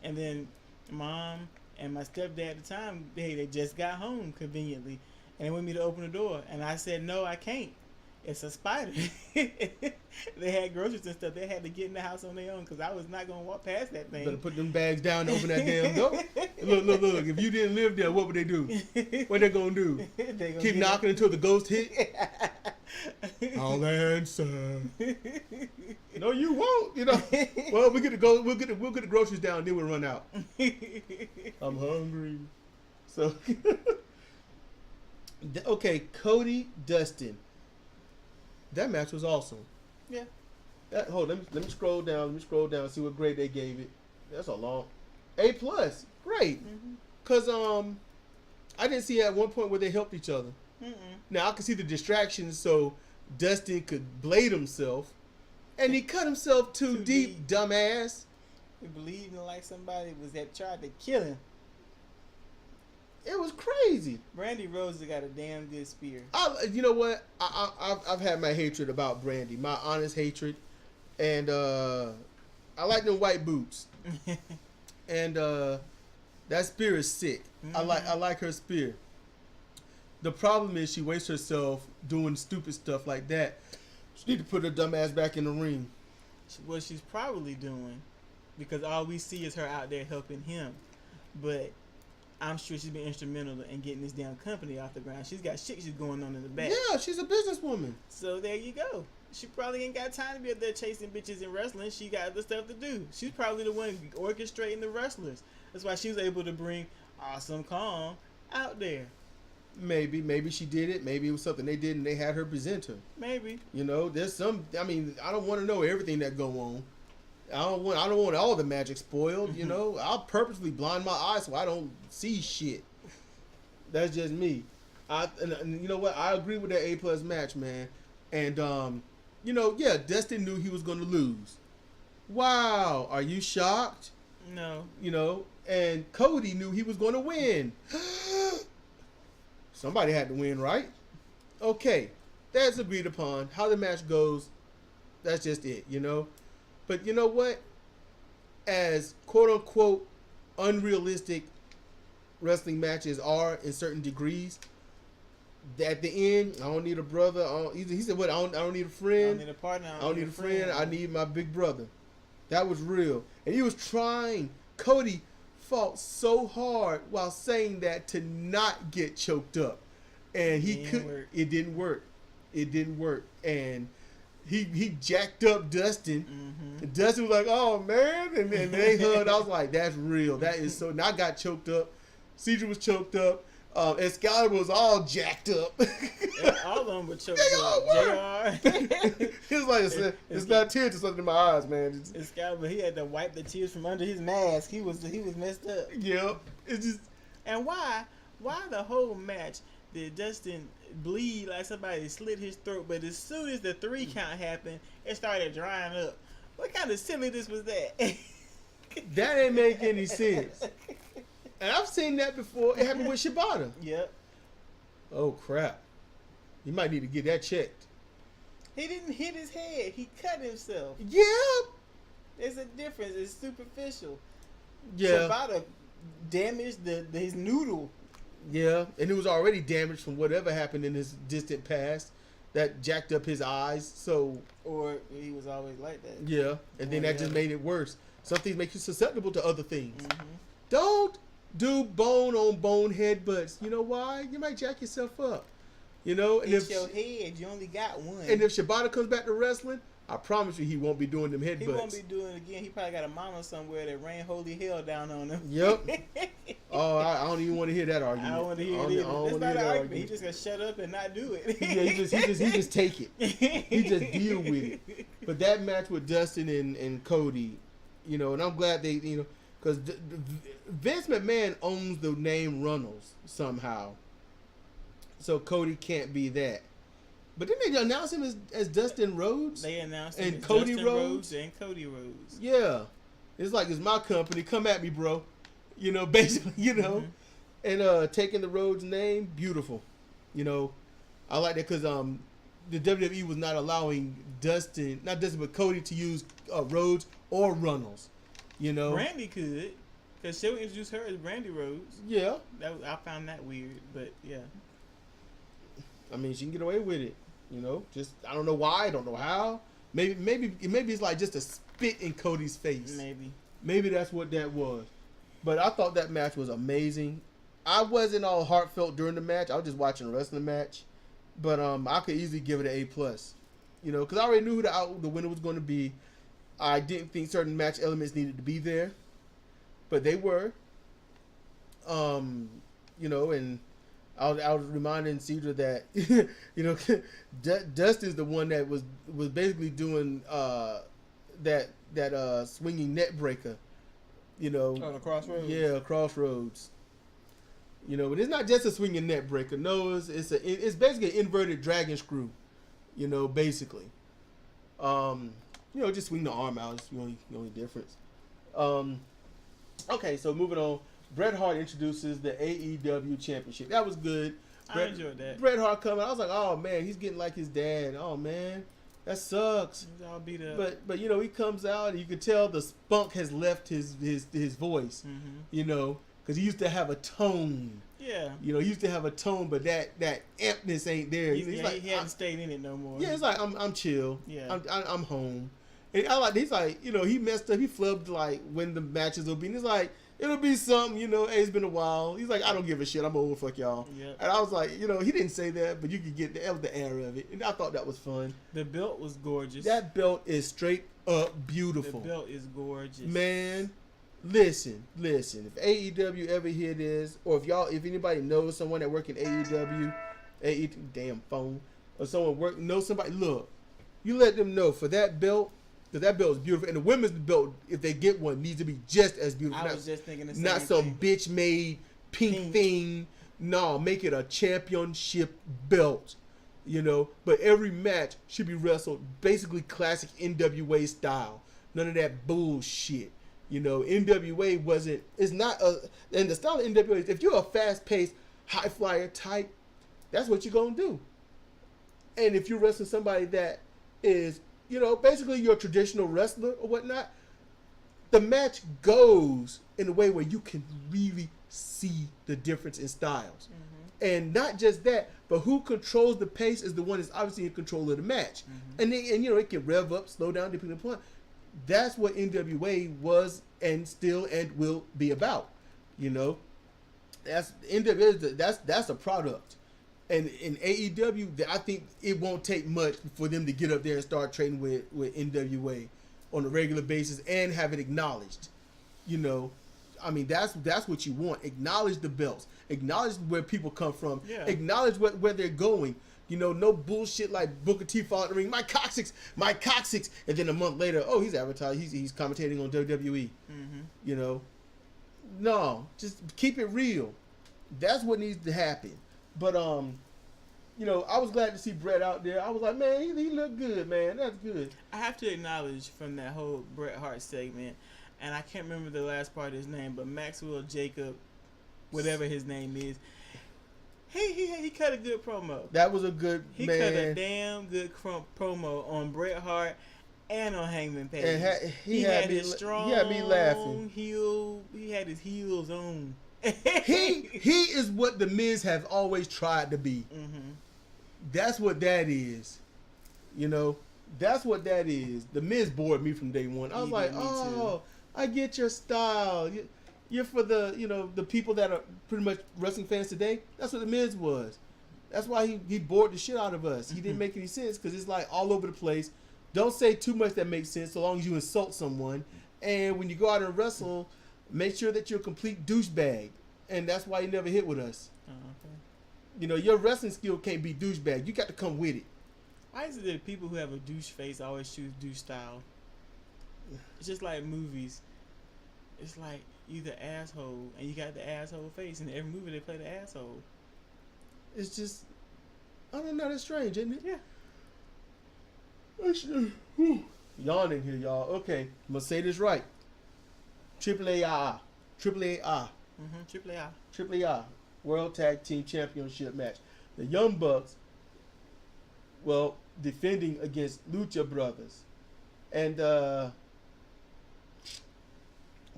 And then Mom and my stepdad at the time, they just got home conveniently, and they wanted me to open the door, and I said no, I can't. It's a spider. They had groceries and stuff. They had to get in the house on their own because I was not going to walk past that thing. Better put them bags down and open that damn door. Look. If you didn't live there, what would they do? What they going to do? Keep knocking until the ghost hit? I'll answer. No, you won't. You know. Well, we'll get the groceries down, then we'll run out. I'm hungry. So, okay, Cody Dustin. That match was awesome. Yeah. Hold on, let me scroll down. And see what grade they gave it. That's a long A+. Great. Cause I didn't see at one point where they helped each other. Now I could see the distractions, so Dustin could blade himself, and he cut himself too deep, dumbass. He believed in like somebody tried to kill him. It was crazy. Brandy Rose got a damn good spear. You know what? I've had my hatred about Brandy, my honest hatred, and I like them white boots, and that spear is sick. I like her spear. The problem is she wastes herself doing stupid stuff like that. She need to put her dumb ass back in the ring. What she's probably doing, because all we see is her out there helping him, but I'm sure she's been instrumental in getting this damn company off the ground. She's got shit she's going on in the back. Yeah, she's a businesswoman. So there you go. She probably ain't got time to be up there chasing bitches and wrestling. She got other stuff to do. She's probably the one orchestrating the wrestlers. That's why she was able to bring Awesome Kong out there. Maybe she did it. Maybe it was something they did and they had her present her. Maybe. You know, there's some. I mean, I don't want to know everything that go on. I don't want all the magic spoiled. You know, I'll purposely blind my eyes so I don't see shit. That's just me. And you know what? I agree with that A+ match, man. And you know, yeah, Dustin knew he was going to lose. Wow, are you shocked? No. You know, and Cody knew he was going to win. Somebody had to win, right? Okay, that's agreed upon. How the match goes, that's just it, you know. But you know what? As quote-unquote unrealistic wrestling matches are in certain degrees, at the end, I don't need a brother. He said, what? I don't need a friend. I don't need a partner. I don't need a friend. I need my big brother. That was real. And he was trying. Cody fought so hard while saying that to not get choked up, and it didn't work. It didn't work, and he jacked up Dustin. And Dustin was like, "Oh man," and they hugged. I was like, "That's real. That is so." And I got choked up. Cedric was choked up. Excalibur was all jacked up. All of them were choked They up. all JR. He was like, "It's not tears, it's something in my eyes, man." Excalibur, he had to wipe the tears from under his mask. He was messed up. Yep. It's just. And why the whole match did Dustin bleed like somebody slit his throat? But as soon as the 3 count happened, it started drying up. What kind of silliness was that? That ain't make any sense. And I've seen that before. It happened with Shibata. Yep. Oh crap! You might need to get that checked. He didn't hit his head. He cut himself. Yeah. There's a difference. It's superficial. Yeah. Shibata damaged his noodle. Yeah, and it was already damaged from whatever happened in his distant past that jacked up his eyes. So. Or he was always like that. Yeah, and then that just made it worse. Some things make you susceptible to other things. Mm-hmm. Don't do bone on bone headbutts. You know why? You might jack yourself up. You know, and it's your head. You only got one. And if Shibata comes back to wrestling, I promise you he won't be doing them headbutts. He won't be doing it again. He probably got a mama somewhere that rained holy hell down on him. Yep. Oh, I don't even want to hear that argument. I don't want to hear it either. That's not an argument. He just gonna shut up and not do it. Yeah, he just take it. He just deal with it. But that match with Dustin and Cody, you know, and I'm glad they, you know, because Vince McMahon owns the name Runnels somehow. So Cody can't be that. But didn't they announce him as Dustin Rhodes? They announced him and as Cody Dustin Rhodes and Cody Rhodes. Yeah, it's like it's my company. Come at me, bro. You know, basically, you know, and taking the Rhodes name, beautiful. You know, I like that because the WWE was not allowing not Dustin, but Cody to use Rhodes or Runnels. You know, Brandy could, because she'll introduce her as Brandy Rhodes. Yeah, I found that weird, but yeah. I mean, she can get away with it. You know, just I don't know why, I don't know how. Maybe it's like just a spit in Cody's face. Maybe that's what that was. But I thought that match was amazing. I wasn't all heartfelt during the match. I was just watching the rest of the match. But I could easily give it an A+. You know, because I already knew who the winner was going to be. I didn't think certain match elements needed to be there, but they were. You know, and I was reminding Cedra that you know Dustin's the one that was basically doing that swinging net breaker. You know, on the Crossroads. Yeah, Crossroads. You know, but it's not just a swinging net breaker. No, it's basically an inverted dragon screw. You know, basically. You know, just swing the arm out. It's the only difference. Okay, so moving on. Bret Hart introduces the AEW Championship. That was good. I enjoyed that. Bret Hart coming. I was like, oh man, he's getting like his dad. Oh man, that sucks. He's all beat up. But you know, he comes out and you can tell the spunk has left his voice. Mm-hmm. You know, because he used to have a tone. Yeah. You know, he used to have a tone, but that ampness ain't there. He's like, he hadn't stayed in it no more. Yeah, it's like I'm chill. Yeah. I'm home. And I like he's like, you know, he messed up. He flubbed like when the matches will be. And he's like, it'll be something, you know. Hey, it's been a while. He's like, I don't give a shit. I'm over. Fuck y'all. Yep. And I was like, you know, he didn't say that, but you could get that was the air of it, and I thought that was fun. The belt was gorgeous. That belt is straight up beautiful. The belt is gorgeous. Man, listen. If AEW ever hear this, or if anybody knows someone that work in AEW, damn phone, or someone knows somebody, look, you let them know for that belt. Because that belt is beautiful. And the women's belt, if they get one, needs to be just as beautiful. I was just thinking the same Not some thing. bitch-made pink thing. No, make it a championship belt. You know? But every match should be wrestled basically classic NWA style. None of that bullshit. You know, NWA it's not and the style of NWA is, if you're a fast-paced, high-flyer type, that's what you're going to do. And if you're wrestling somebody that is, you know, basically you're a traditional wrestler or whatnot, the match goes in a way where you can really see the difference in styles. Mm-hmm. And not just that, but who controls the pace is the one that's obviously in control of the match. Mm-hmm. And you know, it can rev up, slow down, depending upon. That's what NWA was and still and will be about. You know, that's NWA. That's a product. And in AEW, I think it won't take much for them to get up there and start trading with NWA on a regular basis and have it acknowledged. You know, I mean, that's what you want. Acknowledge the belts. Acknowledge where people come from. Yeah. Acknowledge where they're going. You know, no bullshit like Booker T falling in the ring. My coccyx. And then a month later, oh, he's advertised. He's commentating on WWE. Mm-hmm. You know, no, just keep it real. That's what needs to happen. But you know, I was glad to see Bret out there. I was like, man, he looked good, man. That's good. I have to acknowledge from that whole Bret Hart segment, and I can't remember the last part of his name, but Maxwell Jacob, whatever his name is, he cut a good promo. That was a good He man. cut a damn good promo on Bret Hart and on Hangman Page. And he had his strong he had me laughing. heel. He had his heels on. he is what the Miz have always tried to be. Mm-hmm. That's what that is. You know, that's what that is. The Miz bored me from day one. I was like, oh, I get your style. You're for the, you know, the people that are pretty much wrestling fans today. That's what the Miz was. That's why he bored the shit out of us. He didn't make any sense because it's like all over the place. Don't say too much that makes sense so long as you insult someone. And when you go out and wrestle, make sure that you're a complete douchebag. And that's why you never hit with us. Okay. You know, your wrestling skill can't be douchebag. You got to come with it. Why is it that people who have a douche face always choose douche style? It's just like movies. It's like you the asshole and you got the asshole face, and every movie they play the asshole. It's just, I don't know, that's strange, isn't it? Yeah. That's, yawning here, y'all. Okay, I'm going to say this right. Triple A. Triple A. World Tag Team Championship match. The Young Bucks, well, defending against Lucha Brothers. And,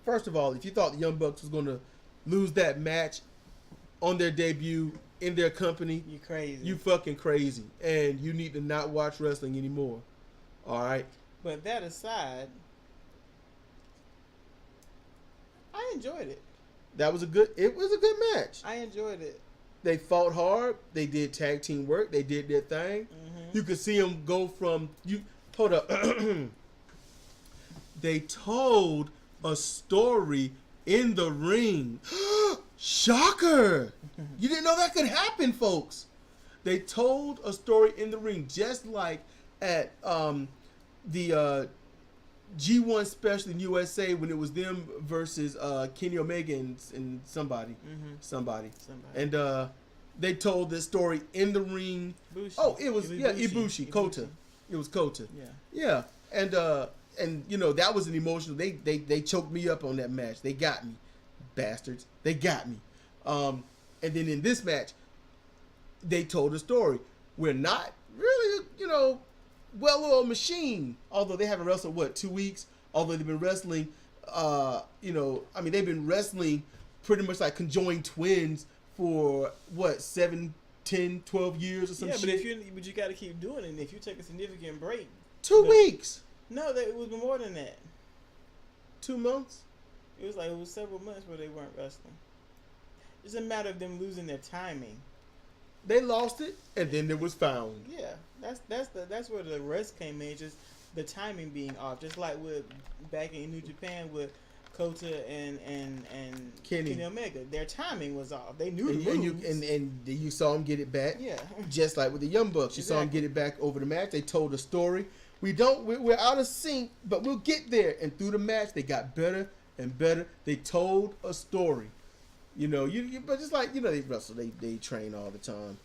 first of all, if you thought the Young Bucks was going to lose that match on their debut in their company, you crazy. You fucking crazy. And you need to not watch wrestling anymore. All right? But that aside, I enjoyed it. It was a good match. I enjoyed it. They fought hard. They did tag team work. They did their thing. Mm-hmm. You could see them go from hold up. They told a story in the ring. Shocker! You didn't know that could happen, folks. They told a story in the ring, just like at the G1 special in USA when it was them versus Kenny Omega and somebody. And they told this story in the ring. Bushi. Oh, it was Ibushi, Kota. It was Kota. Yeah. And you know, that was an emotional. They choked me up on that match. They got me, bastards. They got me. And then in this match, they told a story. We're not really, you know, well-oiled machine. Although they haven't wrestled 2 weeks. Although they've been wrestling, you know, I mean they've been wrestling pretty much like conjoined twins for 7, 10, 12 years or some shit. Yeah, but you got to keep doing it. And if you take a significant break, 2 weeks. No, it was more than that. 2 months. It was several months where they weren't wrestling. It's a matter of them losing their timing. They lost it, and then it was found. Yeah, that's where the rest came in. Just the timing being off. Just like with back in New Japan with Kota and Kenny Omega, their timing was off. They knew the moves. And you saw them get it back. Yeah, just like with the Young Bucks, you saw them get it back over the match. They told a story. We're out of sync, but we'll get there. And through the match, they got better and better. They told a story. You know, but just like, you know, they wrestle, they train all the time.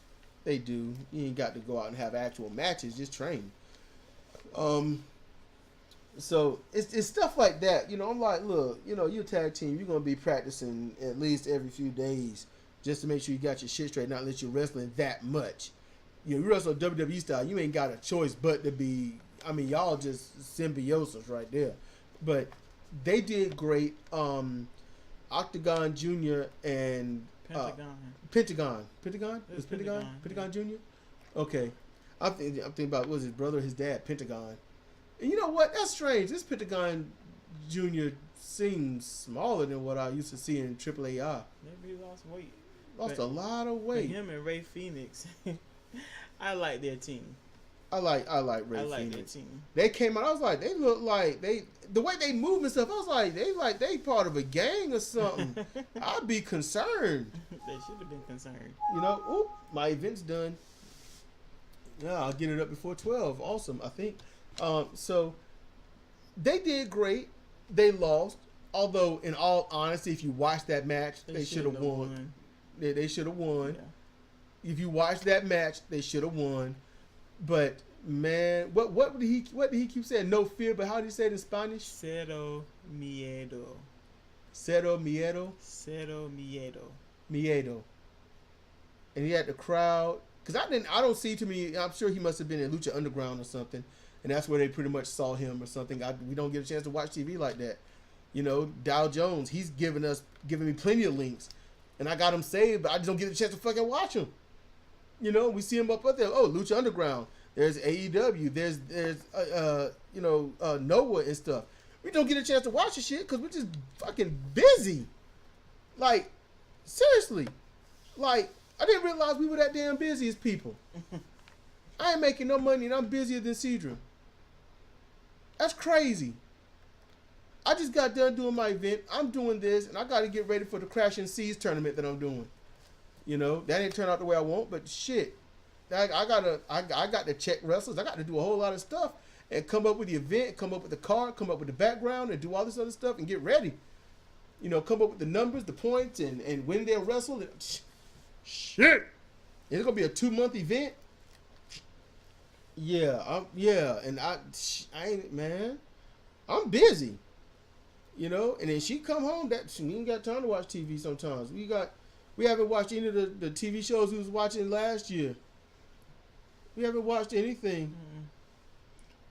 They do. You ain't got to go out and have actual matches, just train. So it's stuff like that. You know, I'm like, look, you know, you're a tag team, you're gonna be practicing at least every few days just to make sure you got your shit straight, not unless you're wrestling that much. You know, you wrestle WWE style, you ain't got a choice but to be, I mean, y'all just symbiosis right there. But they did great. Octagon Jr. and Pentagon. Was Pentagon Jr.? Okay. I'm thinking about, was his brother or his dad? Pentagon. And you know what? That's strange. This Pentagon Jr. seems smaller than what I used to see in AAA. Maybe he lost weight. Lost a lot of weight. Him and Ray Phoenix. I like their team. I like Ray I like Phoenix. their team. They came out. I was like, they look like the way they move and stuff. I was like they part of a gang or something. I'd be concerned. They should have been concerned. You know, oop, my event's done. Yeah, I'll get it up before 12. Awesome, I think. So they did great. They lost. Although, in all honesty, if you watch that match, they should have won. They should have won. Yeah. If you watch that match, they should have won. But man, what did he keep saying? No fear, but how did he say it in Spanish? Cero miedo. Cero miedo. Cero miedo. Miedo. And he had the crowd. Cause I don't see too many. I'm sure he must have been in Lucha Underground or something, and that's where they pretty much saw him or something. We don't get a chance to watch TV like that. You know, Dow Jones, he's giving me plenty of links, and I got him saved, but I just don't get a chance to fucking watch him. You know, we see him up there. Oh, Lucha Underground. There's AEW. There's Noah and stuff. We don't get a chance to watch the shit because we're just fucking busy. Like, seriously, like. I didn't realize we were that damn busy as people. I ain't making no money and I'm busier than Cedra. That's crazy. I just got done doing my event. I'm doing this and I got to get ready for the Crashing Seas tournament that I'm doing. You know, that didn't turn out the way I want, but shit. I got to check wrestlers. I got to do a whole lot of stuff and come up with the event, come up with the card, come up with the background and do all this other stuff and get ready. You know, come up with the numbers, the points and when they'll wrestle. Shit, it's gonna be a 2-month event. Yeah, and I ain't, man. I'm busy, you know. And then she come home. That she ain't got time to watch TV. Sometimes we haven't watched any of the TV shows we was watching last year. We haven't watched anything.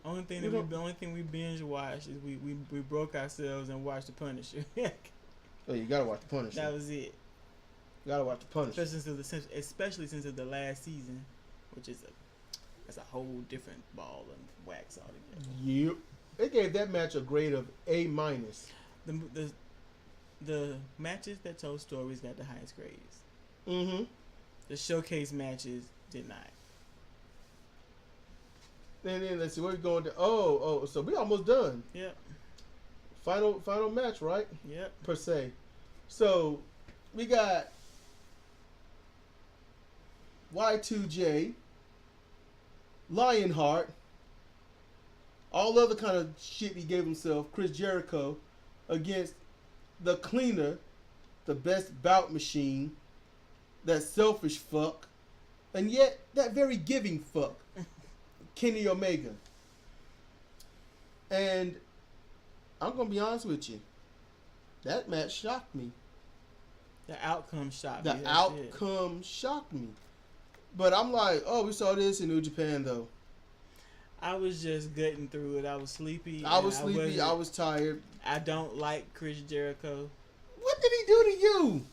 Mm-hmm. Only thing we binge watched is we broke ourselves and watched The Punisher. Oh, you gotta watch The Punisher. That was it. You gotta watch The Punisher. Especially since of the last season, which is that's a whole different ball of wax altogether. Yep. They gave that match a grade of A-. The matches that told stories got the highest grades. Mm-hmm. The showcase matches did not. And then let's see, where we going to? So we almost done. Yep. Final match, right? Yep. Per se. So we got Y2J, Lionheart, all other kind of shit he gave himself, Chris Jericho, against the Cleaner, the best bout machine, that selfish fuck, and yet that very giving fuck, Kenny Omega. And I'm going to be honest with you, that match shocked me. The outcome shocked me. The outcome shocked me. But I'm like, we saw this in New Japan, though. I was just gutting through it. I was sleepy. I was tired. I don't like Chris Jericho. What did he do to you?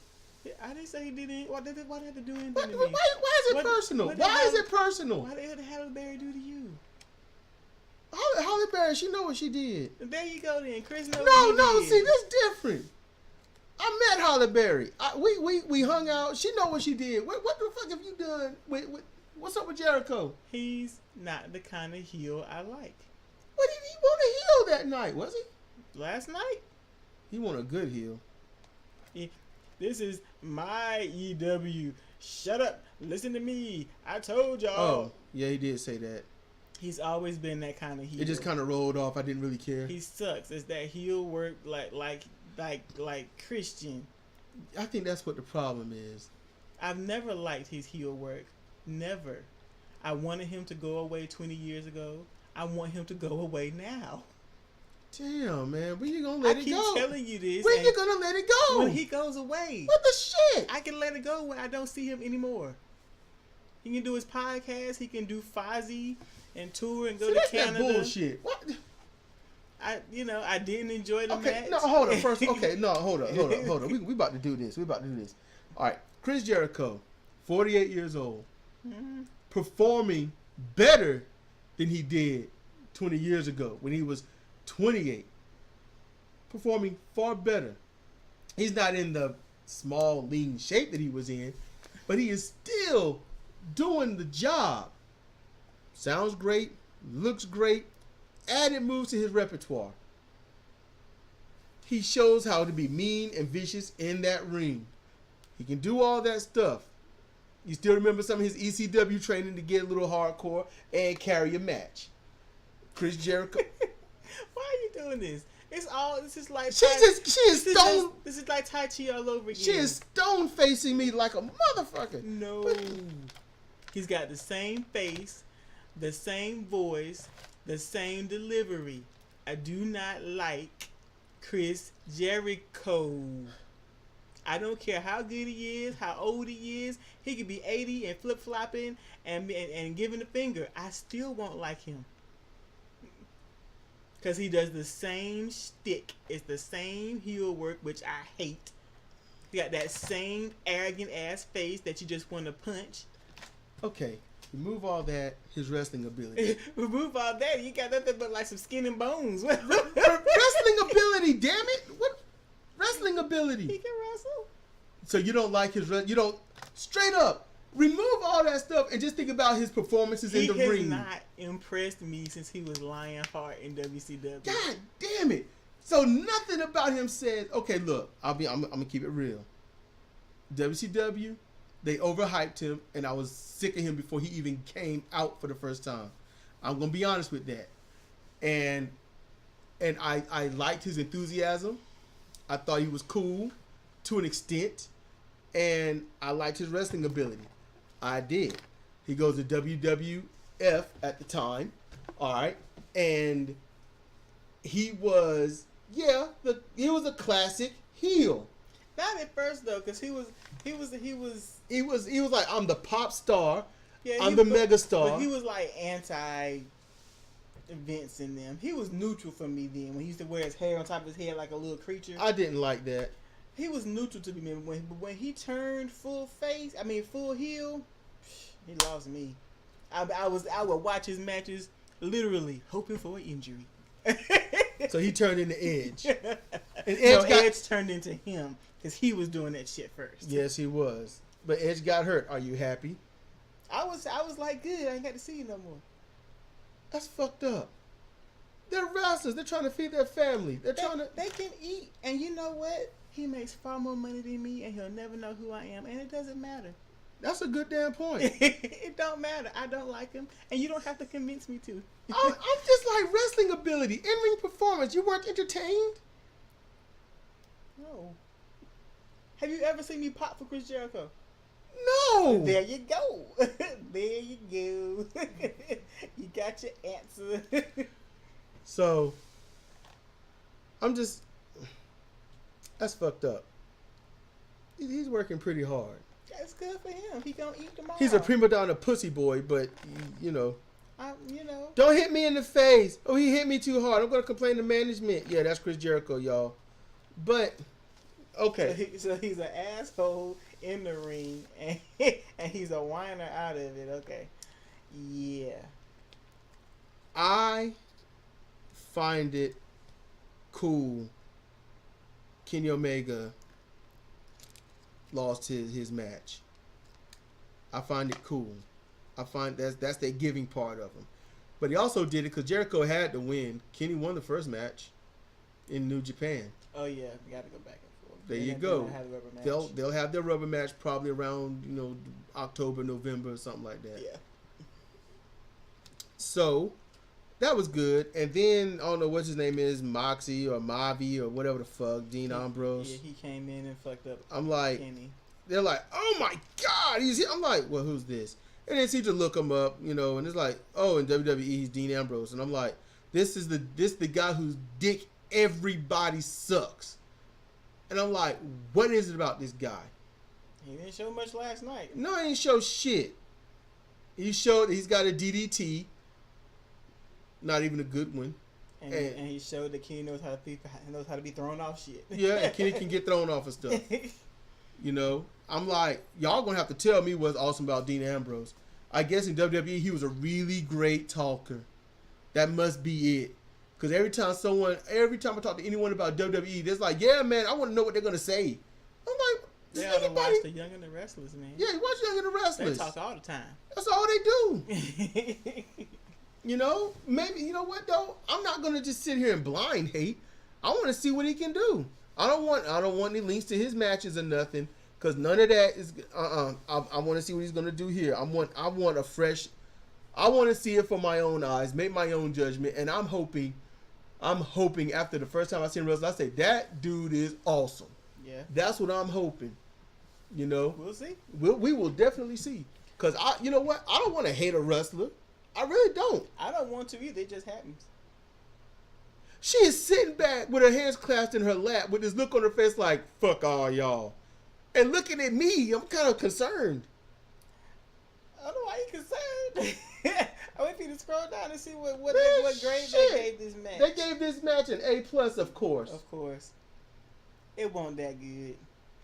I didn't say he did anything. Why did it do anything Why to me? is it personal? Why is it personal? What did Halle Berry do to you? Halle Berry, she know what she did. There you go then. Chris knows No, see, this different. I met Halle Berry. We hung out. She know what she did. What the fuck have you done? What's up with Jericho? He's not the kind of heel I like. What did he want to heel that night? Was he? Last night? He want a good heel. This is my EW. Shut up. Listen to me. I told y'all. Oh, yeah, he did say that. He's always been that kind of heel. It just kind of rolled off. I didn't really care. He sucks. It's that heel work like Christian. I think that's what the problem is. I've never liked his heel work. Never. I wanted him to go away 20 years ago. I want him to go away now. Damn, man. When you gonna let it go? I keep telling you this. When you gonna let it go? When he goes away. What the shit? I can let it go when I don't see him anymore. He can do his podcast. He can do Fozzy and tour and go to Canada. That's bullshit. What? I didn't enjoy the match. No, hold on. First, okay, no, hold on. We about to do this. All right, Chris Jericho, 48 years old, performing better than he did 20 years ago when he was 28. performing far better. He's not in the small, lean shape that he was in, but he is still doing the job. Sounds great, looks great, added moves to his repertoire. He shows how to be mean and vicious in that ring. He can do all that stuff. You still remember some of his ECW training to get a little hardcore and carry a match. Chris Jericho. Why are you doing this? This is like She is stone. This is like Tai Chi all over again. She is stone facing me like a motherfucker. No. He's got the same face, the same voice, the same delivery. I do not like Chris Jericho. I don't care how good he is, how old he is. He could be 80 and flip-flopping and giving the finger. I still won't like him. Because he does the same shtick. It's the same heel work, which I hate. He got that same arrogant-ass face that you just want to punch. Okay, remove all that, his wrestling ability. Remove all that, you got nothing but like some skin and bones. Wrestling ability, damn it! What wrestling ability? He can wrestle. So you don't like his you don't straight up remove all that stuff and just think about his performances in the ring. He has not impressed me since he was Lionheart in WCW. God damn it! So nothing about him says, okay, look, I'm gonna keep it real. WCW, they overhyped him, and I was sick of him before he even came out for the first time. I'm gonna be honest with that. And I liked his enthusiasm. I thought he was cool to an extent, and I liked his wrestling ability. I did. He goes to WWF at the time, all right, and he was a classic heel. Not at first though, because he was like, I'm the pop star. Yeah, I'm the mega star. But he was like anti Vince in them. He was neutral for me then. When he used to wear his hair on top of his head like a little creature. I didn't like that. He was neutral to me. When he turned full heel, he lost me. I would watch his matches literally hoping for an injury. So he turned into Edge. And Edge turned into him because he was doing that shit first. Yes, he was. But Edge got hurt. Are you happy? I was like, good. I ain't got to see you no more. That's fucked up. They're wrestlers. They're trying to feed their family. They can eat. And you know what? He makes far more money than me, and he'll never know who I am, and it doesn't matter. That's a good damn point. It don't matter. I don't like him, and you don't have to convince me to. I'm just like wrestling ability, in-ring performance. You weren't entertained? No. Have you ever seen me pop for Chris Jericho? No. There you go. There you go. You got your answer. So, that's fucked up. He's working pretty hard. That's good for him. He gonna eat tomorrow. He's a prima donna pussy boy, but you know. Don't hit me in the face. Oh, he hit me too hard. I'm gonna complain to management. Yeah, that's Chris Jericho, y'all. But okay. So he's an asshole in the ring, and he's a whiner out of it. Okay. Yeah. I find it cool. Kenny Omega lost his match. I find it cool. I find that's the giving part of him. But he also did it because Jericho had to win. Kenny won the first match in New Japan. Oh yeah, we got to go back and forth. There you go. They'll have their rubber match probably around October, November, or something like that. Yeah. So that was good. And then I don't know what his name is, Moxie or Mavi or whatever the fuck, Dean Ambrose. Yeah, he came in and fucked up. I'm like, Kenny. They're like, oh my God, he's here. I'm like, well, who's this? And then see to look him up, and it's like, oh, in WWE he's Dean Ambrose, and I'm like, this the guy whose dick everybody sucks, and I'm like, what is it about this guy? He didn't show much last night. No, he didn't show shit. He showed he's got a DDT, not even a good one, and he showed that Kenny knows how to be thrown off shit. Yeah, and Kenny can get thrown off of stuff. I'm like, y'all gonna have to tell me what's awesome about Dean Ambrose. I guess in WWE he was a really great talker. That must be it. Because every time I talk to anyone about WWE, they're like, yeah, man, I want to know what they're going to say. I'm like, they ought to watch The Young and the Restless, man. Yeah, you watch Young and the Restless. They talk all the time. That's all they do. You know, maybe, you know what, though? I'm not going to just sit here and blind hate. I want to see what he can do. I don't want any links to his matches or nothing, because none of that is, I want to see what he's going to do here. I want to see it for my own eyes, make my own judgment, and I'm hoping after the first time I seen him wrestle, I say, that dude is awesome. Yeah. That's what I'm hoping. You know? We'll see. We will definitely see. Because, you know what? I don't want to hate a wrestler. I really don't. I don't want to either. It just happens. She is sitting back with her hands clasped in her lap with this look on her face like, fuck all y'all. And looking at me, I'm kind of concerned. I don't know why you concerned. I wait for you to scroll down and see what grade they gave this match. They gave this match an A+, of course. Of course. It wasn't that good.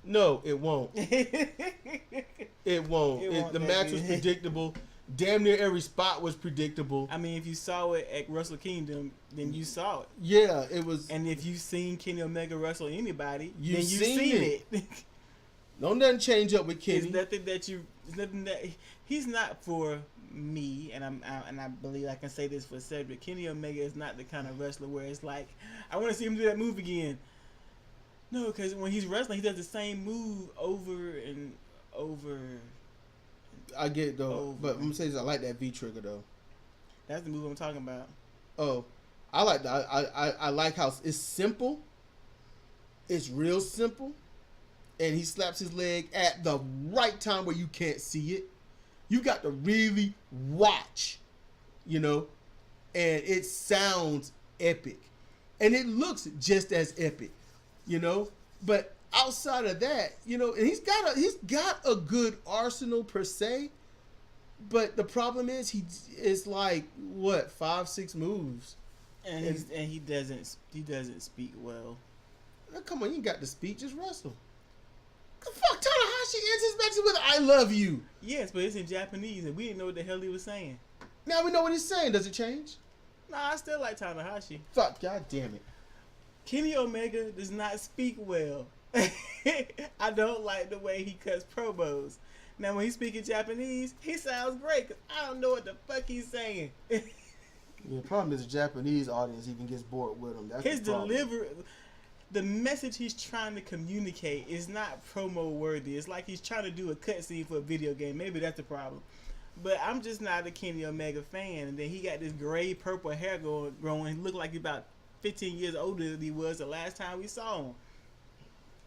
No, it won't. It won't. The match was predictable. Damn near every spot was predictable. I mean, if you saw it at Wrestle Kingdom, then you saw it. Yeah, it was. And if you've seen Kenny Omega wrestle anybody, then you've seen it. Don't nothing change up with Kenny. It's nothing that he's not for me, and I believe I can say this for Cedric. Kenny Omega is not the kind of wrestler where it's like, I want to see him do that move again. No, because when he's wrestling, he does the same move over and over. I get it though, but I'm gonna say this, I like that V trigger though. That's the move I'm talking about. Oh, I like that. I like how it's simple. It's real simple, and he slaps his leg at the right time where you can't see it. You got to really watch, you know, and it sounds epic, and it looks just as epic, you know. But outside of that, you know, and he's got a good arsenal per se, but the problem is it's like what 5-6 moves, and he doesn't speak well. Now, come on, you ain't got to speak, just wrestle. The fuck, Tanahashi ends his matches with "I love you." Yes, but it's in Japanese, and we didn't know what the hell he was saying. Now we know what he's saying. Does it change? Nah, I still like Tanahashi. Fuck, god damn it. Kenny Omega does not speak well. I don't like the way he cuts promos. Now, when he's speaking Japanese, he sounds great, because I don't know what the fuck he's saying. The problem is the Japanese audience even gets bored with him. That's his the problem. delivery, the message he's trying to communicate is not promo worthy. It's like he's trying to do a cutscene for a video game. Maybe that's the problem. But I'm just not a Kenny Omega fan. And then he got this gray purple hair growing. He looked like he's about 15 years older than he was the last time we saw him.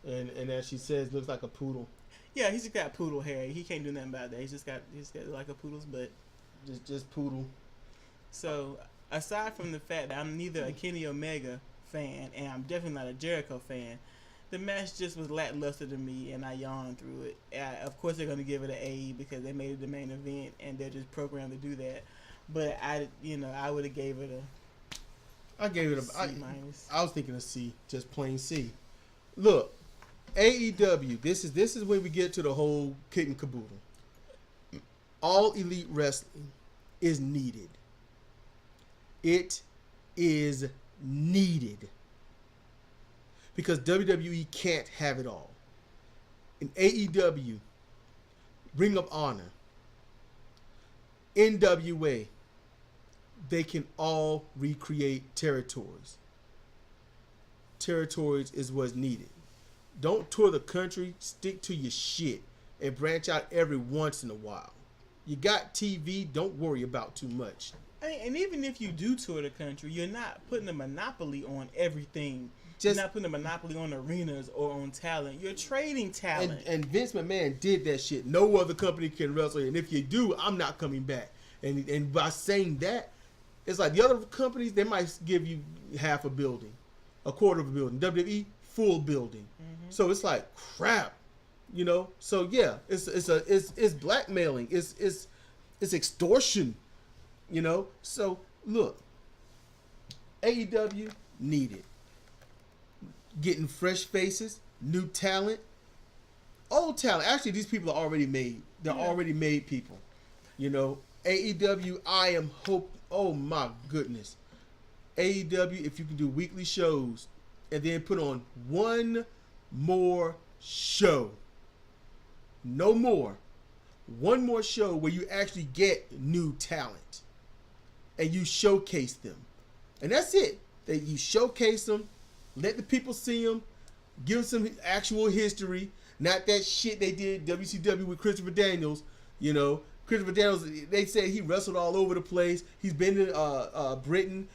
And as she says, looks like a poodle. Yeah, he's just got poodle hair. He can't do nothing about that. He's just got like a poodle's butt. Just poodle. So aside from the fact that I'm neither a Kenny Omega fan and I'm definitely not a Jericho fan, the match just was lackluster to me, and I yawned through it. Of course, they're going to give it an A because they made it the main event and they're just programmed to do that. But I would have gave it a. I gave it a C minus. I was thinking a C, just plain C. Look, AEW. This is when we get to the whole kit and caboodle. All Elite Wrestling is needed. It is needed. Because WWE can't have it all. In AEW, Ring of Honor, NWA, they can all recreate territories. Territories is what's needed. Don't tour the country, stick to your shit, and branch out every once in a while. You got TV, don't worry about too much. And even if you do tour the country, you're not putting a monopoly on everything. You're not putting a monopoly on arenas or on talent. You're trading talent. And Vince McMahon did that shit. No other company can wrestle. And if you do, I'm not coming back. And by saying that, it's like the other companies, they might give you half a building, a quarter of a building. WWE, full building. Mm-hmm. So it's like crap, you know. So yeah, it's blackmailing. It's extortion, you know. So look, AEW needed. Getting fresh faces, new talent, old talent. Actually, these people are already made. They're already made people. You know, AEW, I am hope. Oh my goodness. AEW, if you can do weekly shows and then put on one more show. No more. One more show where you actually get new talent and you showcase them. And that's it. That you showcase them, let the people see them, give them some actual history, not that shit they did WCW with Christopher Daniels. You know, Christopher Daniels, they say he wrestled all over the place. He's been to Britain,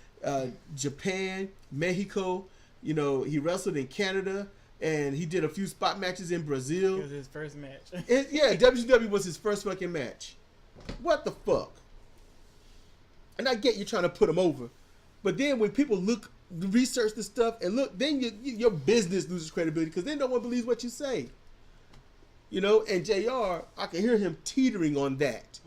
Japan, Mexico. You know, he wrestled in Canada, and he did a few spot matches in Brazil. It was his first match. Yeah, WCW was his first fucking match. What the fuck? And I get you trying to put him over, but then when people research the stuff and look, then your business loses credibility because then no one believes what you say. You know, and JR, I can hear him teetering on that.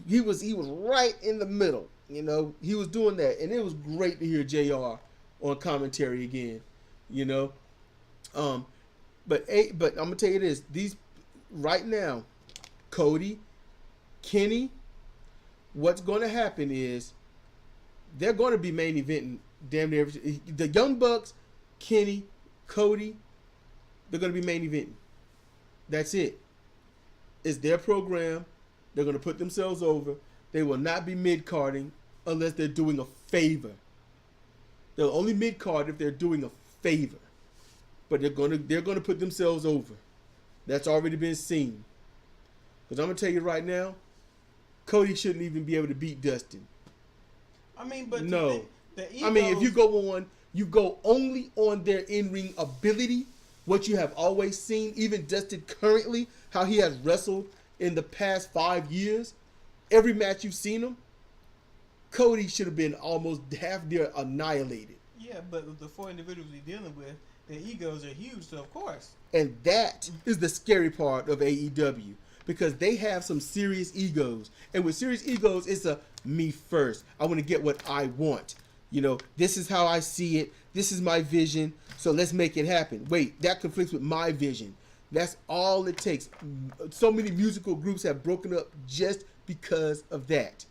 He was right in the middle. You know, he was doing that, and it was great to hear JR on commentary again. You know, but I'm gonna tell you this: these right now, Cody, Kenny, what's going to happen is they're going to be main eventing damn near every, the Young Bucks, Kenny, Cody, they're going to be main eventing. That's it. It's their program. They're going to put themselves over. They will not be mid-carding unless they're doing a favor. They'll only mid-card if they're doing a favor. But they're going to put themselves over. That's already been seen. Because I'm going to tell you right now, Cody shouldn't even be able to beat Dustin. I mean, but no. the egos, I mean, if you go only on their in-ring ability, what you have always seen, even Dustin currently, how he has wrestled in the past 5 years, every match you've seen him, Cody should have been almost half near annihilated. Yeah, but the four individuals we're dealing with, their egos are huge, so of course. And that is the scary part of AEW. Because they have some serious egos. And with serious egos, it's a me first. I want to get what I want. You know, this is how I see it. This is my vision. So let's make it happen. Wait, that conflicts with my vision. That's all it takes. So many musical groups have broken up just because of that.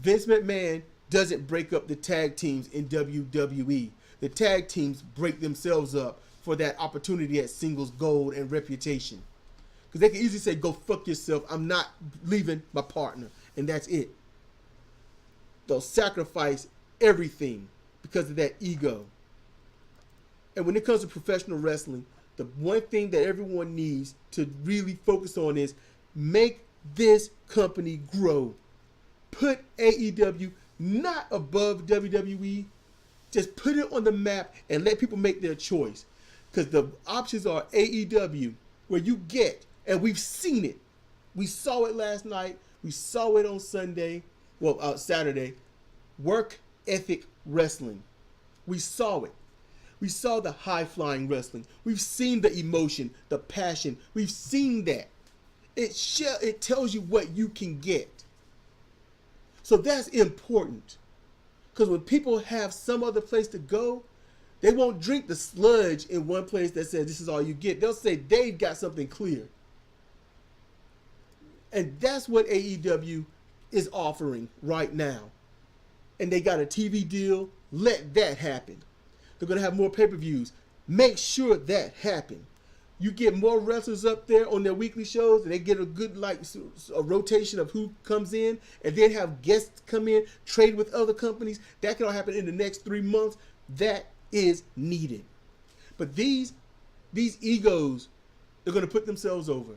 Vince McMahon doesn't break up the tag teams in WWE. The tag teams break themselves up for that opportunity at singles gold and reputation. Because they can easily say, go fuck yourself. I'm not leaving my partner. And that's it. They'll sacrifice everything because of that ego. And when it comes to professional wrestling, the one thing that everyone needs to really focus on is make this company grow. Put AEW not above WWE. Just put it on the map and let people make their choice. Because the options are AEW, where you get, and we've seen it. We saw it last night. We saw it on Sunday. Well, Saturday. Work ethic wrestling. We saw it. We saw the high-flying wrestling. We've seen the emotion, the passion. We've seen that. It tells you what you can get. So that's important. Because when people have some other place to go, they won't drink the sludge in one place that says this is all you get. They'll say they've got something clear. And that's what AEW is offering right now. And they got a TV deal. Let that happen. They're going to have more pay-per-views. Make sure that happen. You get more wrestlers up there on their weekly shows, and they get a good a rotation of who comes in, and then have guests come in, trade with other companies. That can all happen in the next 3 months. That is needed. But these egos, they're going to put themselves over.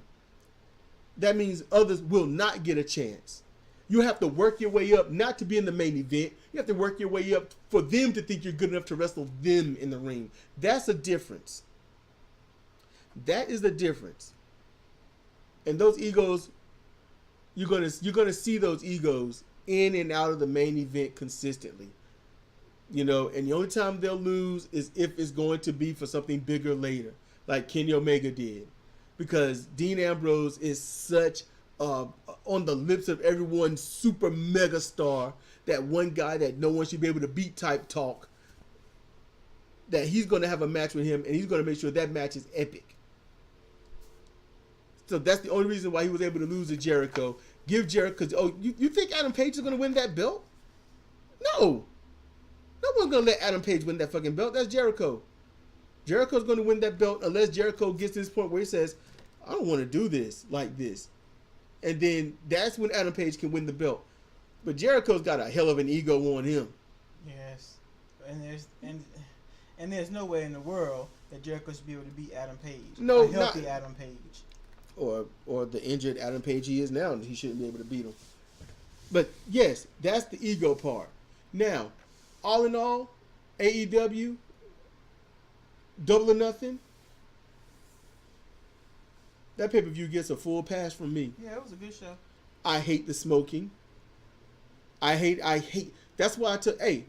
That means others will not get a chance. You have to work your way up, not to be in the main event. You have to work your way up for them to think you're good enough to wrestle them in the ring. That's a difference. That is the difference. And those egos, you're gonna see those egos in and out of the main event consistently. You know, and the only time they'll lose is if it's going to be for something bigger later, like Kenny Omega did. Because Dean Ambrose is such on the lips of everyone super mega star, that one guy that no one should be able to beat type talk, that he's going to have a match with him, and he's going to make sure that match is epic. So that's the only reason why he was able to lose to Jericho. Give Jericho, you think Adam Page is going to win that belt? No. No one's gonna let Adam Page win that fucking belt. That's Jericho. Jericho's gonna win that belt unless Jericho gets to this point where he says, I don't want to do this like this. And then that's when Adam Page can win the belt. But Jericho's got a hell of an ego on him. Yes. And there's no way in the world that Jericho should be able to beat Adam Page. No, a healthy Adam Page. Or the injured Adam Page he is now, he shouldn't be able to beat him. But yes, that's the ego part. Now, all in all, AEW, Double or Nothing, that pay-per-view gets a full pass from me. Yeah, it was a good show. I hate the smoking. I hate. That's why I took, hey,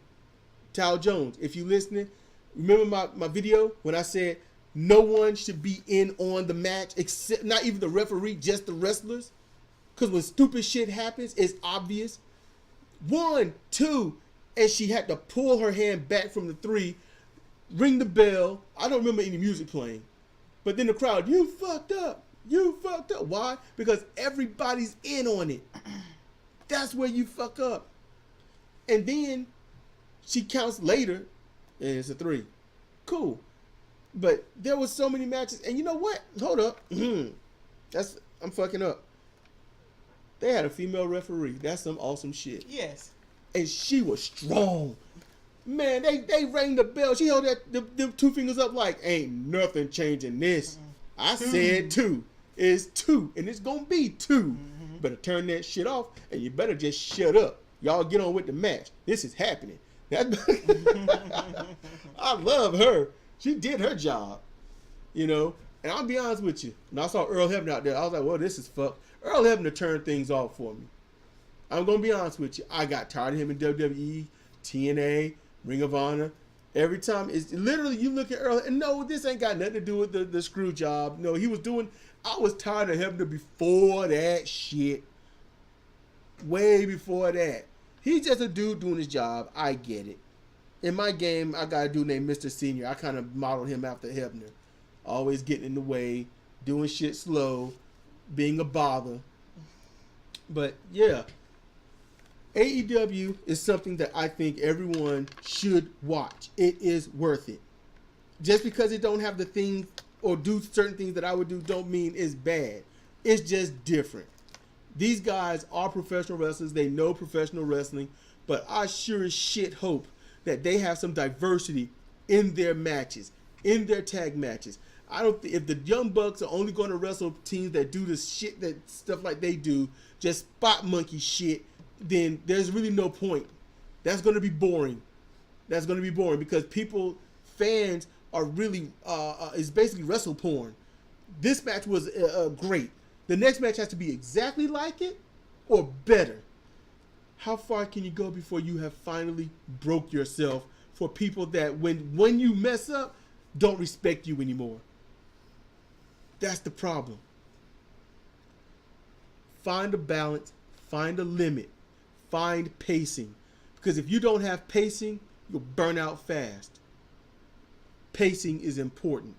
Tal Jones, if you listening, remember my video when I said no one should be in on the match except, not even the referee, just the wrestlers? Because when stupid shit happens, it's obvious. 1, 2, and she had to pull her hand back from the 3, ring the bell. I don't remember any music playing. But then the crowd, you fucked up. You fucked up. Why? Because everybody's in on it. That's where you fuck up. And then she counts later, and it's a 3. Cool. But there was so many matches, and you know what? Hold up. I'm fucking up. They had a female referee. That's some awesome shit. Yes. And she was strong. Man, they rang the bell. She held them 2 fingers up like, ain't nothing changing this. I said 2. It's 2, and it's gonna be 2. Better turn that shit off, and you better just shut up. Y'all get on with the match. This is happening. I love her. She did her job, you know. And I'll be honest with you. When I saw Earl Hebner out there, I was like, well, this is fucked. Earl Hebner turned things off for me. I'm gonna be honest with you. I got tired of him in WWE, TNA, Ring of Honor. Every time, it's literally, you look at Earl, and no, this ain't got nothing to do with the screw job. No, he was doing, I was tired of Hebner before that shit. Way before that. He's just a dude doing his job. I get it. In my game, I got a dude named Mr. Senior. I kind of modeled him after Hebner. Always getting in the way, doing shit slow, being a bother. But yeah, AEW is something that I think everyone should watch. It is worth it. Just because it don't have the things or do certain things that I would do don't mean it's bad. It's just different. These guys are professional wrestlers. They know professional wrestling. But I sure as shit hope that they have some diversity in their matches, in their tag matches. I don't think if the Young Bucks are only going to wrestle teams that do the shit, that stuff like they do, just spot monkey shit, then there's really no point. That's going to be boring. That's going to be boring because fans are really, it's basically wrestle porn. This match was great. The next match has to be exactly like it or better. How far can you go before you have finally broke yourself for people that when you mess up, don't respect you anymore? That's the problem. Find a balance, find a limit, find pacing. Because if you don't have pacing, you'll burn out fast. Pacing is important.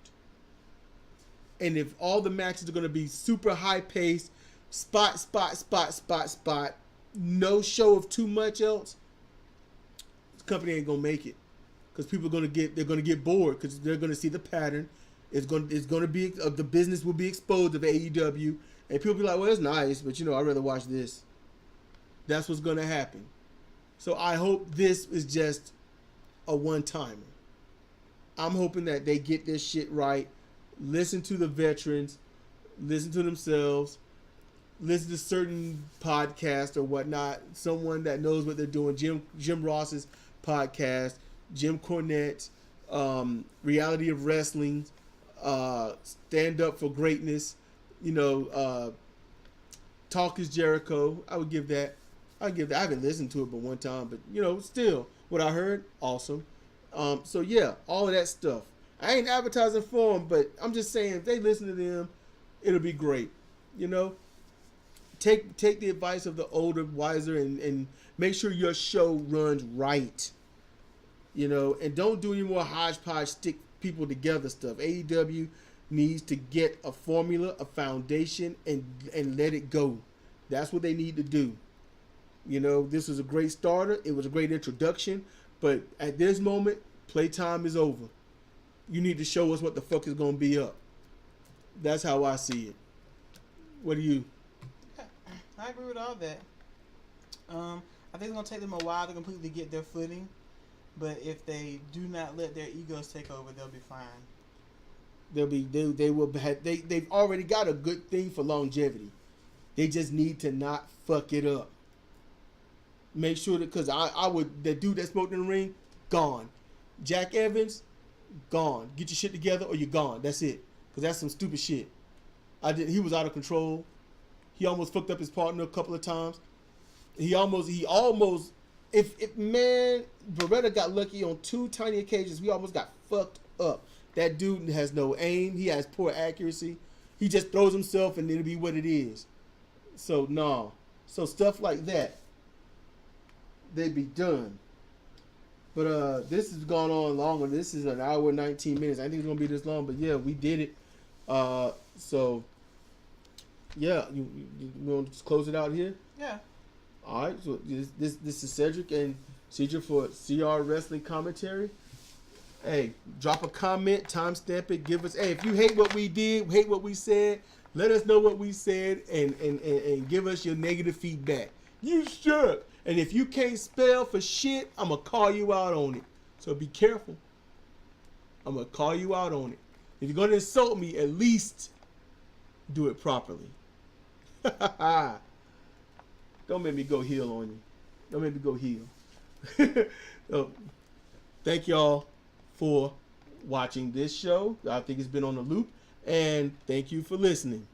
And if all the matches are going to be super high paced, spot, no show of too much else, the company ain't going to make it. Because people are they're going to get bored because they're going to see the pattern. It's going to be, the business will be exposed of AEW. And people be like, well, it's nice, but I'd rather watch this. That's what's going to happen. So I hope this is just a one-timer. I'm hoping that they get this shit right. Listen to the veterans. Listen to themselves. Listen to certain podcasts or whatnot. Someone that knows what they're doing. Jim Ross's podcast. Jim Cornette's Reality of Wrestling. Stand Up for Greatness. Talk is Jericho. I would give that. I haven't listened to it but one time, but still, what I heard, awesome. So yeah, all of that stuff. I ain't advertising for them, but I'm just saying if they listen to them, it'll be great. Take the advice of the older, wiser, and make sure your show runs right. And don't do any more hodgepodge stick people together stuff. AEW needs to get a formula, a foundation, and let it go. That's what they need to do. This was a great starter. It was a great introduction. But at this moment, playtime is over. You need to show us what the fuck is going to be up. That's how I see it. What do you? I agree with all that. I think it's going to take them a while to completely get their footing. But if they do not let their egos take over, they'll be fine. They've already got a good thing for longevity. They just need to not fuck it up. Make sure that, because the dude that smoked in the ring, gone. Jack Evans, gone. Get your shit together or you're gone. That's it. Because that's some stupid shit. He was out of control. He almost fucked up his partner a couple of times. He almost, if man, Beretta got lucky on 2 tiny occasions. We almost got fucked up. That dude has no aim. He has poor accuracy. He just throws himself and it'll be what it is. So, no. So, stuff like that, they'd be done. But this has gone on longer. This is an hour and 19 minutes. I think it's going to be this long. But, yeah, we did it. So, yeah. You want to close it out here? Yeah. All right. So, this is Cedric and Cedric for CR Wrestling Commentary. Hey, drop a comment, timestamp it, give us. Hey, if you hate what we did, hate what we said, let us know what we said and give us your negative feedback. You should. And if you can't spell for shit, I'm going to call you out on it. So be careful. I'm going to call you out on it. If you're going to insult me, at least do it properly. Don't make me go heel on you. Don't make me go heel. So, thank y'all for watching this show. I think it's been on the loop. And thank you for listening.